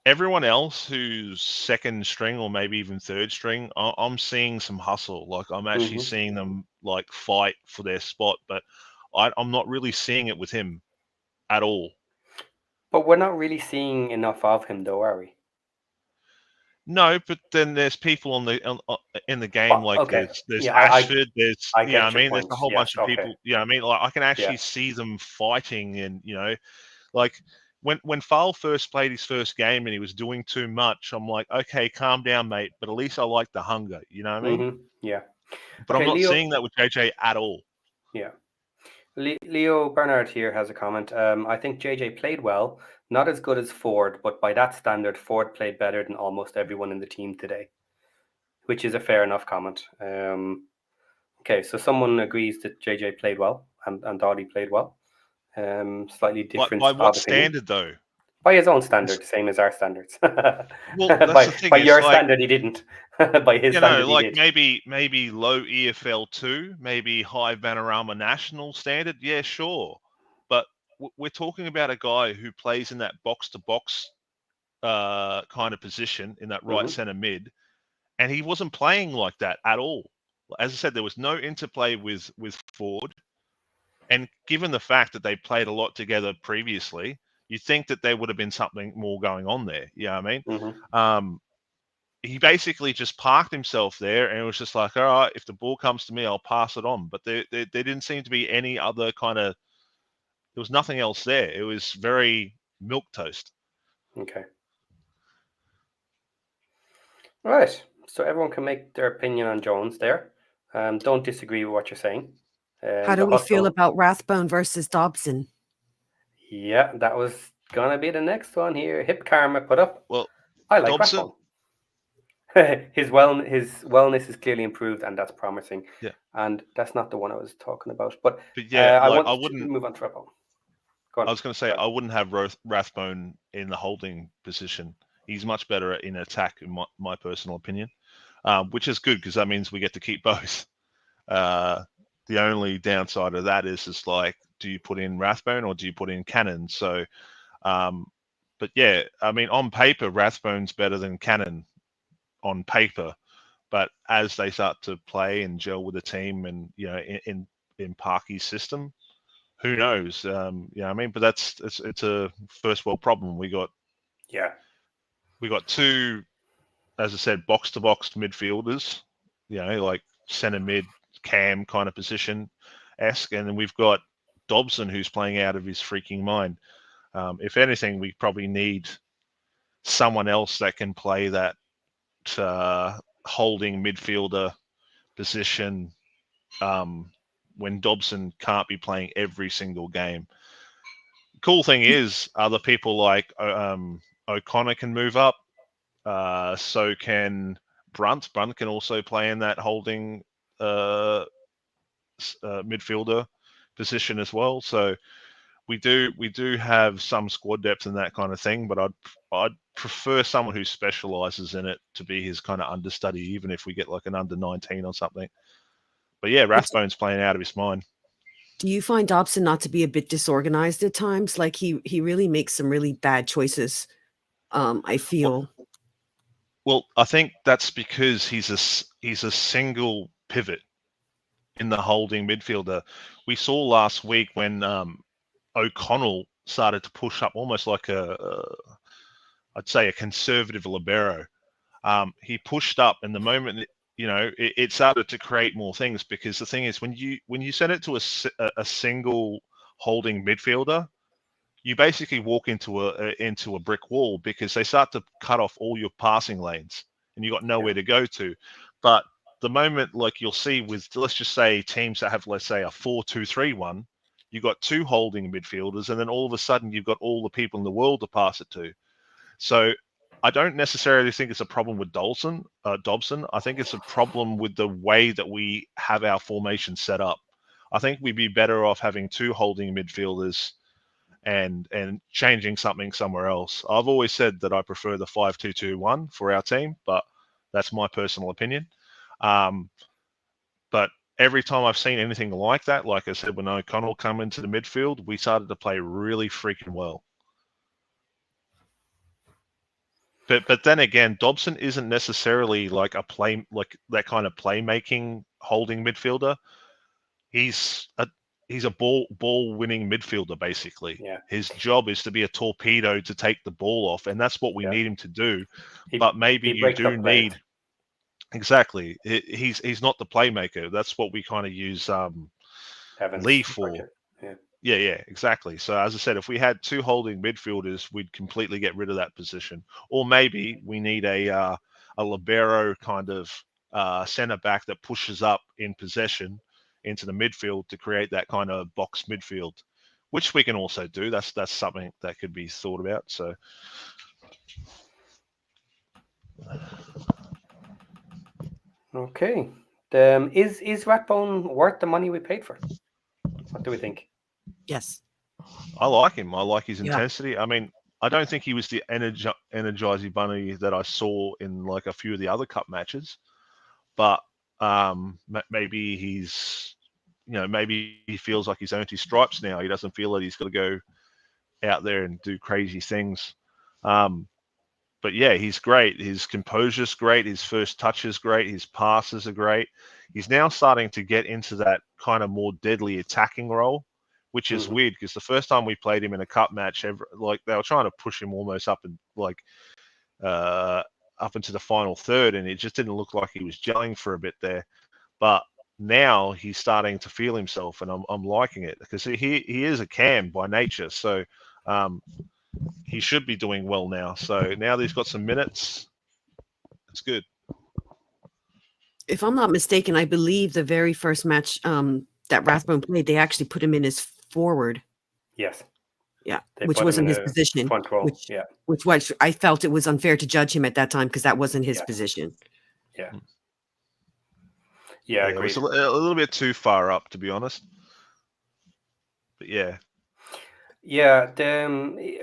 everyone else who's second string or maybe even third string, I'm seeing some hustle. Like I'm actually seeing them like fight for their spot, but I'm not really seeing it with him at all. But we're not really seeing enough of him, though, are we? No, but then there's people in the game like okay. there's Yeah, Ashford, there's I you know get what I your mean, there's point. a whole Yes, bunch of okay. people, you know what I mean? Like I can actually see them fighting, and you know, like when Faal first played his first game and he was doing too much, I'm like, okay, calm down, mate. But at least I like the hunger, you know what I mean? Yeah. But Okay, I'm not Leo, seeing that with JJ at all. Yeah. Leo Bernard here has a comment. I think JJ played well, not as good as Ford, but by that standard, Ford played better than almost everyone in the team today, which is a fair enough comment. Okay, so someone agrees that JJ played well and thought he played well. Slightly different By what opinion. standard though? By his own standard, same as our standards. Well, that's the thing. By It's your like, standard, he didn't. By his standard, like he did. maybe low EFL 2, maybe high Vanarama national standard. Yeah, sure. But we're talking about a guy who plays in that box to box kind of position in that right center mid, and he wasn't playing like that at all. As I said, there was no interplay with Ford, and given the fact that they played a lot together previously, you'd think that there would have been something more going on there. You know what I mean? He basically just parked himself there and it was just like, all right, if the ball comes to me, I'll pass it on. But there didn't seem to be any other kind of, there was nothing else there. It was very milquetoast. Okay. All right. So everyone can make their opinion on Jones there. Don't disagree with what you're saying. How do we feel about Rathbone versus Dobson? Yeah, that was going to be the next one here. Hip Karma put up. Well, I like Dobson, Rathbone. his wellness is clearly improved, and that's promising. Yeah, and that's not the one I was talking about. But yeah, I wouldn't to move on to Rathbone. Go on. I was going to say I wouldn't have Rathbone in the holding position. He's much better in attack, in my personal opinion, which is good because that means we get to keep both. The only downside of that is just like, do you put in Rathbone or do you put in Cannon? So, but yeah, I mean, on paper, Rathbone's better than Cannon on paper, but as they start to play and gel with the team and, you know, in Parky's system, who knows? You know what I mean? But it's a first world problem. We got two, as I said, box to box midfielders, you know, like center mid, cam kind of position esque, and then we've got Dobson who's playing out of his freaking mind. If anything, we probably need someone else that can play that holding midfielder position when Dobson can't be playing every single game. Cool thing is, other people like O'Connor can move up. So can Brunt. Brunt can also play in that holding midfielder position as well. So we do have some squad depth and that kind of thing, but I'd prefer someone who specializes in it to be his kind of understudy, even if we get like an under 19 or something. But yeah, Rathbone's playing out of his mind. Do you find Dobson not to be a bit disorganized at times? Like he really makes some really bad choices. I feel. Well, I think that's because he's a single pivot in the holding midfielder. We saw last week when O'Connell started to push up almost like I'd say a conservative libero. He pushed up, and the moment that, it started to create more things, because the thing is, when you send it to a single holding midfielder, you basically walk into a brick wall, because they start to cut off all your passing lanes, and you got nowhere to go to. But the moment, like you'll see with, let's just say, teams that have, let's say, a 4-2-3-1, you've got two holding midfielders, and then all of a sudden you've got all the people in the world to pass it to. So I don't necessarily think it's a problem with Dobson. I think it's a problem with the way that we have our formation set up. I think we'd be better off having two holding midfielders and changing something somewhere else. I've always said that I prefer the 5-2-2-1 for our team, but that's my personal opinion. But every time I've seen anything like that, like I said, when O'Connell come into the midfield, we started to play really freaking well. But then again, Dobson isn't necessarily like that kind of playmaking holding midfielder. He's a ball winning midfielder, basically. Yeah. His job is to be a torpedo to take the ball off, and that's what we need him to do. But maybe you do need exactly. He's not the playmaker. That's what we kind of use Lee for. Yeah, exactly. So as I said, if we had two holding midfielders, we'd completely get rid of that position. Or maybe we need a libero kind of centre back that pushes up in possession into the midfield to create that kind of box midfield, which we can also do. That's something that could be thought about. So. Okay. Is Rathbone worth the money we paid for? What do we think? Yes. I like him. I like his intensity. I mean, I don't think he was the energizing bunny that I saw in like a few of the other cup matches, but maybe he's, maybe he feels like he's earned his stripes now. He doesn't feel that he's got to go out there and do crazy things. But yeah, he's great. His composure's great. His first touch is great. His passes are great. He's now starting to get into that kind of more deadly attacking role, which is weird, because the first time we played him in a cup match, like they were trying to push him almost up and up into the final third, and it just didn't look like he was gelling for a bit there. But now he's starting to feel himself, and I'm liking it, because he is a cam by nature, so he should be doing well now. So now that he's got some minutes, it's good. If I'm not mistaken, I believe the very first match that Rathbone played, they actually put him in as forward. Yes. Yeah, which wasn't his position. Front row. Which was, I felt it was unfair to judge him at that time, because that wasn't his position. Yeah. Yeah, I agree. It was a little bit too far up, to be honest. But yeah. Yeah,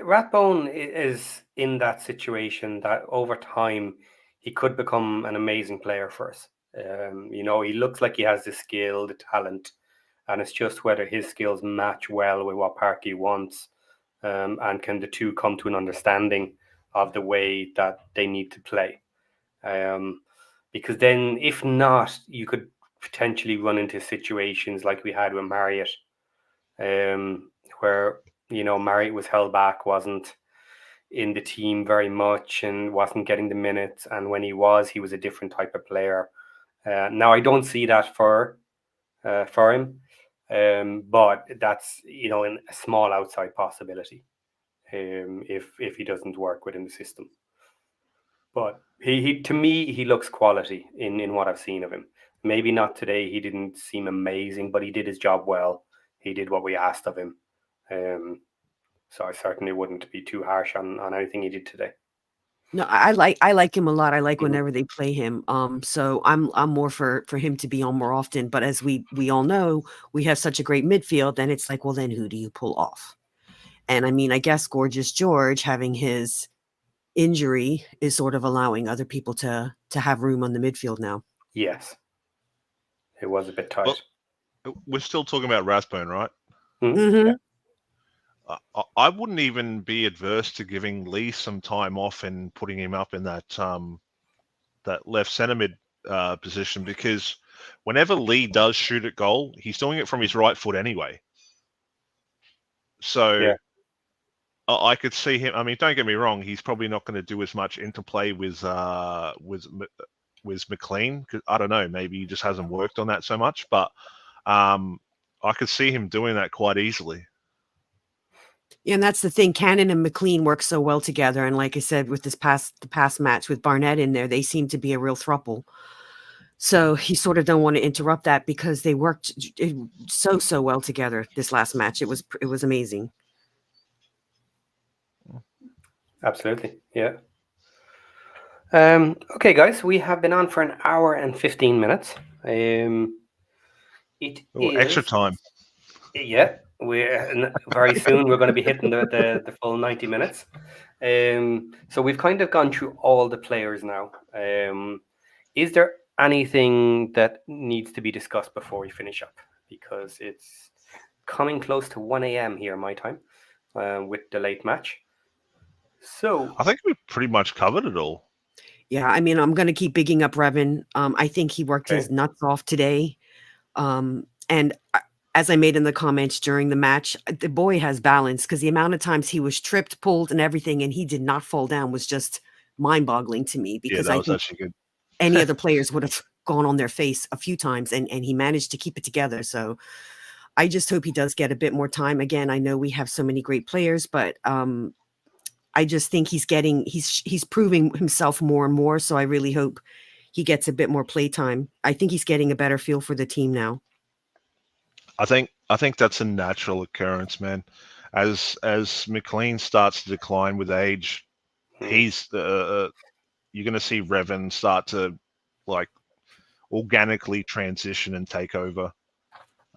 Rathbone is in that situation that over time he could become an amazing player for us. He looks like he has the skill, the talent, and it's just whether his skills match well with what Parky wants, and can the two come to an understanding of the way that they need to play. Because then, if not, you could potentially run into situations like we had with Marriott, where Marriott was held back, wasn't in the team very much, and wasn't getting the minutes. And when he was a different type of player. Now I don't see that for him, but that's in a small outside possibility, if he doesn't work within the system. But he to me he looks quality in what I've seen of him. Maybe not today. He didn't seem amazing, but he did his job well. He did what we asked of him. So I certainly wouldn't be too harsh on anything he did today. No, I like him a lot. I like whenever they play him. So I'm more for him to be on more often. But as we all know, we have such a great midfield, and it's like, well, then who do you pull off? And I mean, I guess Gorgeous George having his injury is sort of allowing other people to have room on the midfield now. Yes, it was a bit tight. we're still talking about Rathbone, right? Mhm. I wouldn't even be adverse to giving Lee some time off and putting him up in that that left centre mid position, because whenever Lee does shoot at goal, he's doing it from his right foot anyway. So Yeah. I could see him. I mean, don't get me wrong; he's probably not going to do as much interplay with McLean. 'Cause I don't know, maybe he just hasn't worked on that so much. But I could see him doing that quite easily. Yeah, and that's the thing. Cannon and McLean work so well together, and like I said, with the past match with Barnett in there, they seem to be a real throuple. So he sort of don't want to interrupt that because they worked so well together this last match. It was amazing. Absolutely. Yeah. Okay, guys, we have been on for an hour and 15 minutes. It Extra is time. Yeah, we're very soon. We're going to be hitting the full 90 minutes. So we've kind of gone through all the players now. Is there anything that needs to be discussed before we finish up? Because it's coming close to 1 a.m. here, my time, with the late match. So I think we've pretty much covered it all. Yeah, I mean, I'm going to keep bigging up Revan. I think he worked his nuts off today. And as I made in the comments during the match, the boy has balance, because the amount of times he was tripped, pulled, and everything, and he did not fall down was just mind-boggling to me, because that I was think actually good. any other players would have gone on their face a few times, and he managed to keep it together. So I just hope he does get a bit more time. Again, I know we have so many great players, but I just think he's proving himself more and more. So I really hope he gets a bit more play time. I think he's getting a better feel for the team now. I think that's a natural occurrence, man. As McLean starts to decline with age, he's you're going to see Revan start to like organically transition and take over.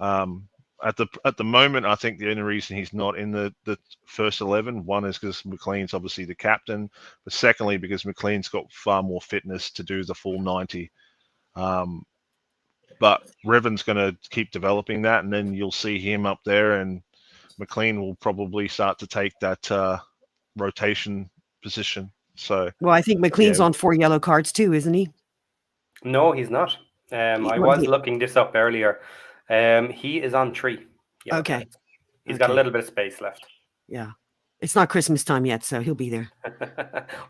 At the moment, I think the only reason he's not in the first 11, one is because McLean's obviously the captain, but secondly because McLean's got far more fitness to do the full 90. But Revan's going to keep developing that, and then you'll see him up there, and McLean will probably start to take that rotation position. So, well, I think McLean's on 4 yellow cards too, isn't he? No, he's not. I was looking this up earlier. He is on 3. Okay. Cards. He's got a little bit of space left. Yeah. It's not Christmas time yet, so he'll be there.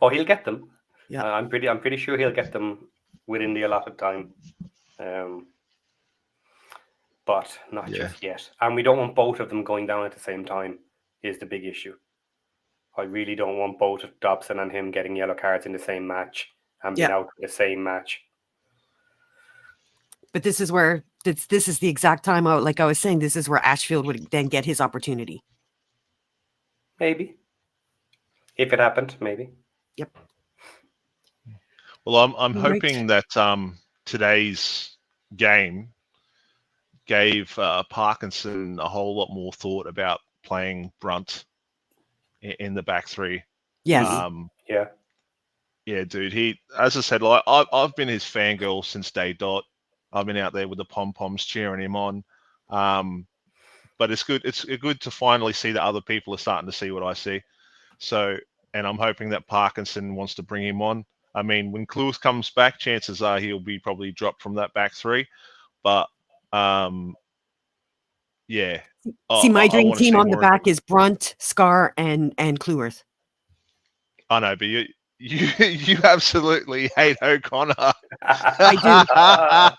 Oh, he'll get them. Yeah. I'm pretty sure he'll get them within the allotted time. But not just yet. And we don't want both of them going down at the same time is the big issue. I really don't want both of Dobson and him getting yellow cards in the same match and being out in the same match. But this is where this is the exact time, like I was saying, this is where Ashfield would then get his opportunity. Maybe. If it happened, maybe. Yep. Well, I'm hoping that today's game gave Parkinson a whole lot more thought about playing Brunt in the back three. Yes. Yeah, dude. He, as I said, like I've been his fangirl since day dot. I've been out there with the pom-poms cheering him on. But it's good. It's good to finally see that other people are starting to see what I see. So, and I'm hoping that Parkinson wants to bring him on. I mean, when Clues comes back, chances are he'll be probably dropped from that back three. But yeah. See, my dream team on the back is Brunt, Scar, and Clueworth. I know, but you absolutely hate O'Connor. I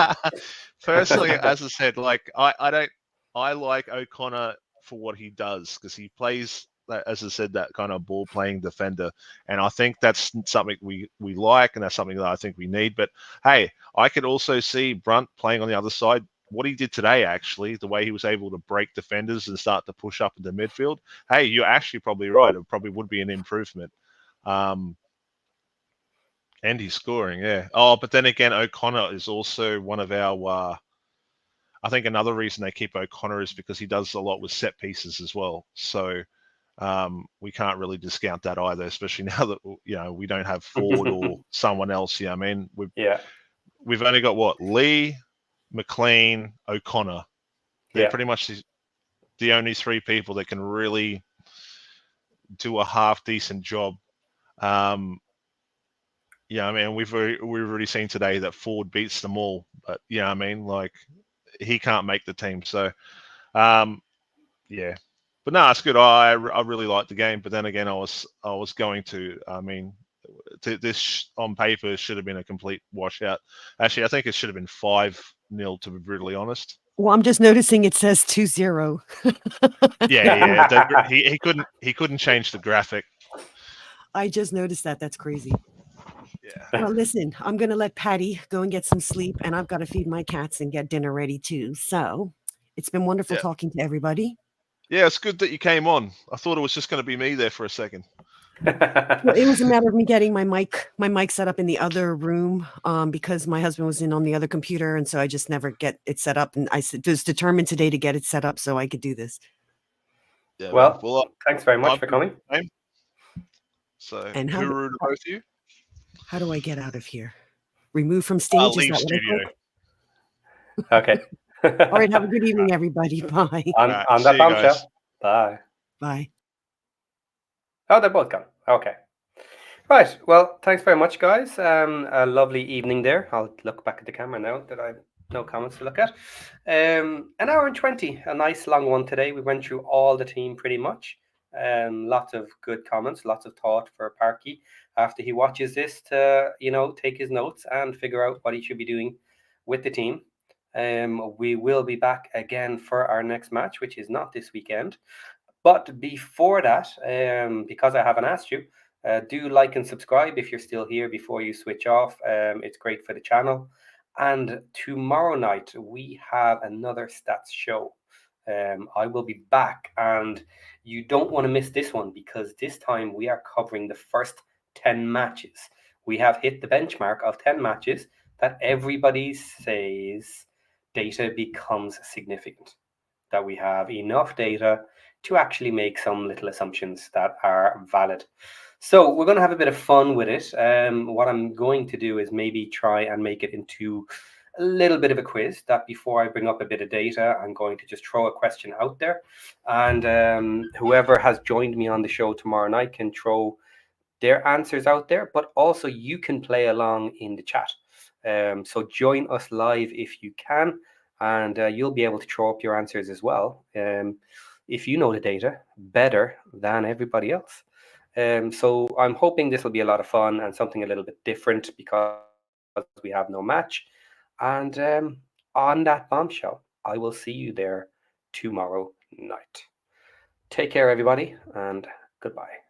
do. Personally, as I said, like I like O'Connor for what he does, because he plays, as I said, that kind of ball playing defender, and I think that's something we like, and that's something that I think we need. But hey, I could also see Brunt playing on the other side. What he did today, actually, the way he was able to break defenders and start to push up into midfield. Hey, you're actually probably right. It probably would be an improvement. And he's scoring, yeah. Oh, but then again, O'Connor is also one of our. I think another reason they keep O'Connor is because he does a lot with set pieces as well. So we can't really discount that either, especially now that we don't have Ford or someone else. Yeah, I mean, we've only got Lee, McLean, O'Connor. They're Yeah. pretty much the only three people that can really do a half decent job. Yeah, I mean, we've already seen today that Ford beats them all, but yeah, I mean, like he can't make the team, so yeah. But no, it's good. I really liked the game, but then again, I was going to. I mean, this on paper should have been a complete washout. Actually, I think it should have been 5-0 to be brutally honest. Well, I'm just noticing it says 2-0. Yeah. He couldn't change the graphic. I just noticed that. That's crazy. Yeah. Well, listen, I'm going to let Patty go and get some sleep, and I've got to feed my cats and get dinner ready too. So it's been wonderful talking to everybody. Yeah, it's good that you came on. I thought it was just going to be me there for a second. Well, it was a matter of me getting my mic set up in the other room because my husband was in on the other computer, and so I just never get it set up. And I was determined today to get it set up so I could do this. Yeah. Well, thanks very much for coming. So, and how guru to both of you. How do I get out of here? Remove from stage? Leave studio. Okay. All right. Have a good evening, everybody. Bye. On that bombshell. Bye. Bye. Oh, they're both gone. Okay. Right. Well, thanks very much, guys. A lovely evening there. I'll look back at the camera now that I have no comments to look at. An hour and 20, a nice long one today. We went through all the team pretty much. Lots of good comments, lots of thought for Parky after he watches this to, take his notes and figure out what he should be doing with the team. We will be back again for our next match, which is not this weekend. But before that, because I haven't asked you, do like and subscribe if you're still here before you switch off. It's great for the channel. And tomorrow night, we have another stats show. I will be back, and you don't want to miss this one because this time we are covering the first 10 matches. We have hit the benchmark of 10 matches that everybody says data becomes significant, that we have enough data to actually make some little assumptions that are valid. So we're going to have a bit of fun with it. What I'm going to do is maybe try and make it into a little bit of a quiz, that before I bring up a bit of data, I'm going to just throw a question out there. And whoever has joined me on the show tomorrow night can throw their answers out there, but also you can play along in the chat. So join us live if you can, and you'll be able to throw up your answers as well. If you know the data better than everybody else. So I'm hoping this will be a lot of fun and something a little bit different because we have no match. And on that bombshell, I will see you there tomorrow night. Take care, everybody, and goodbye.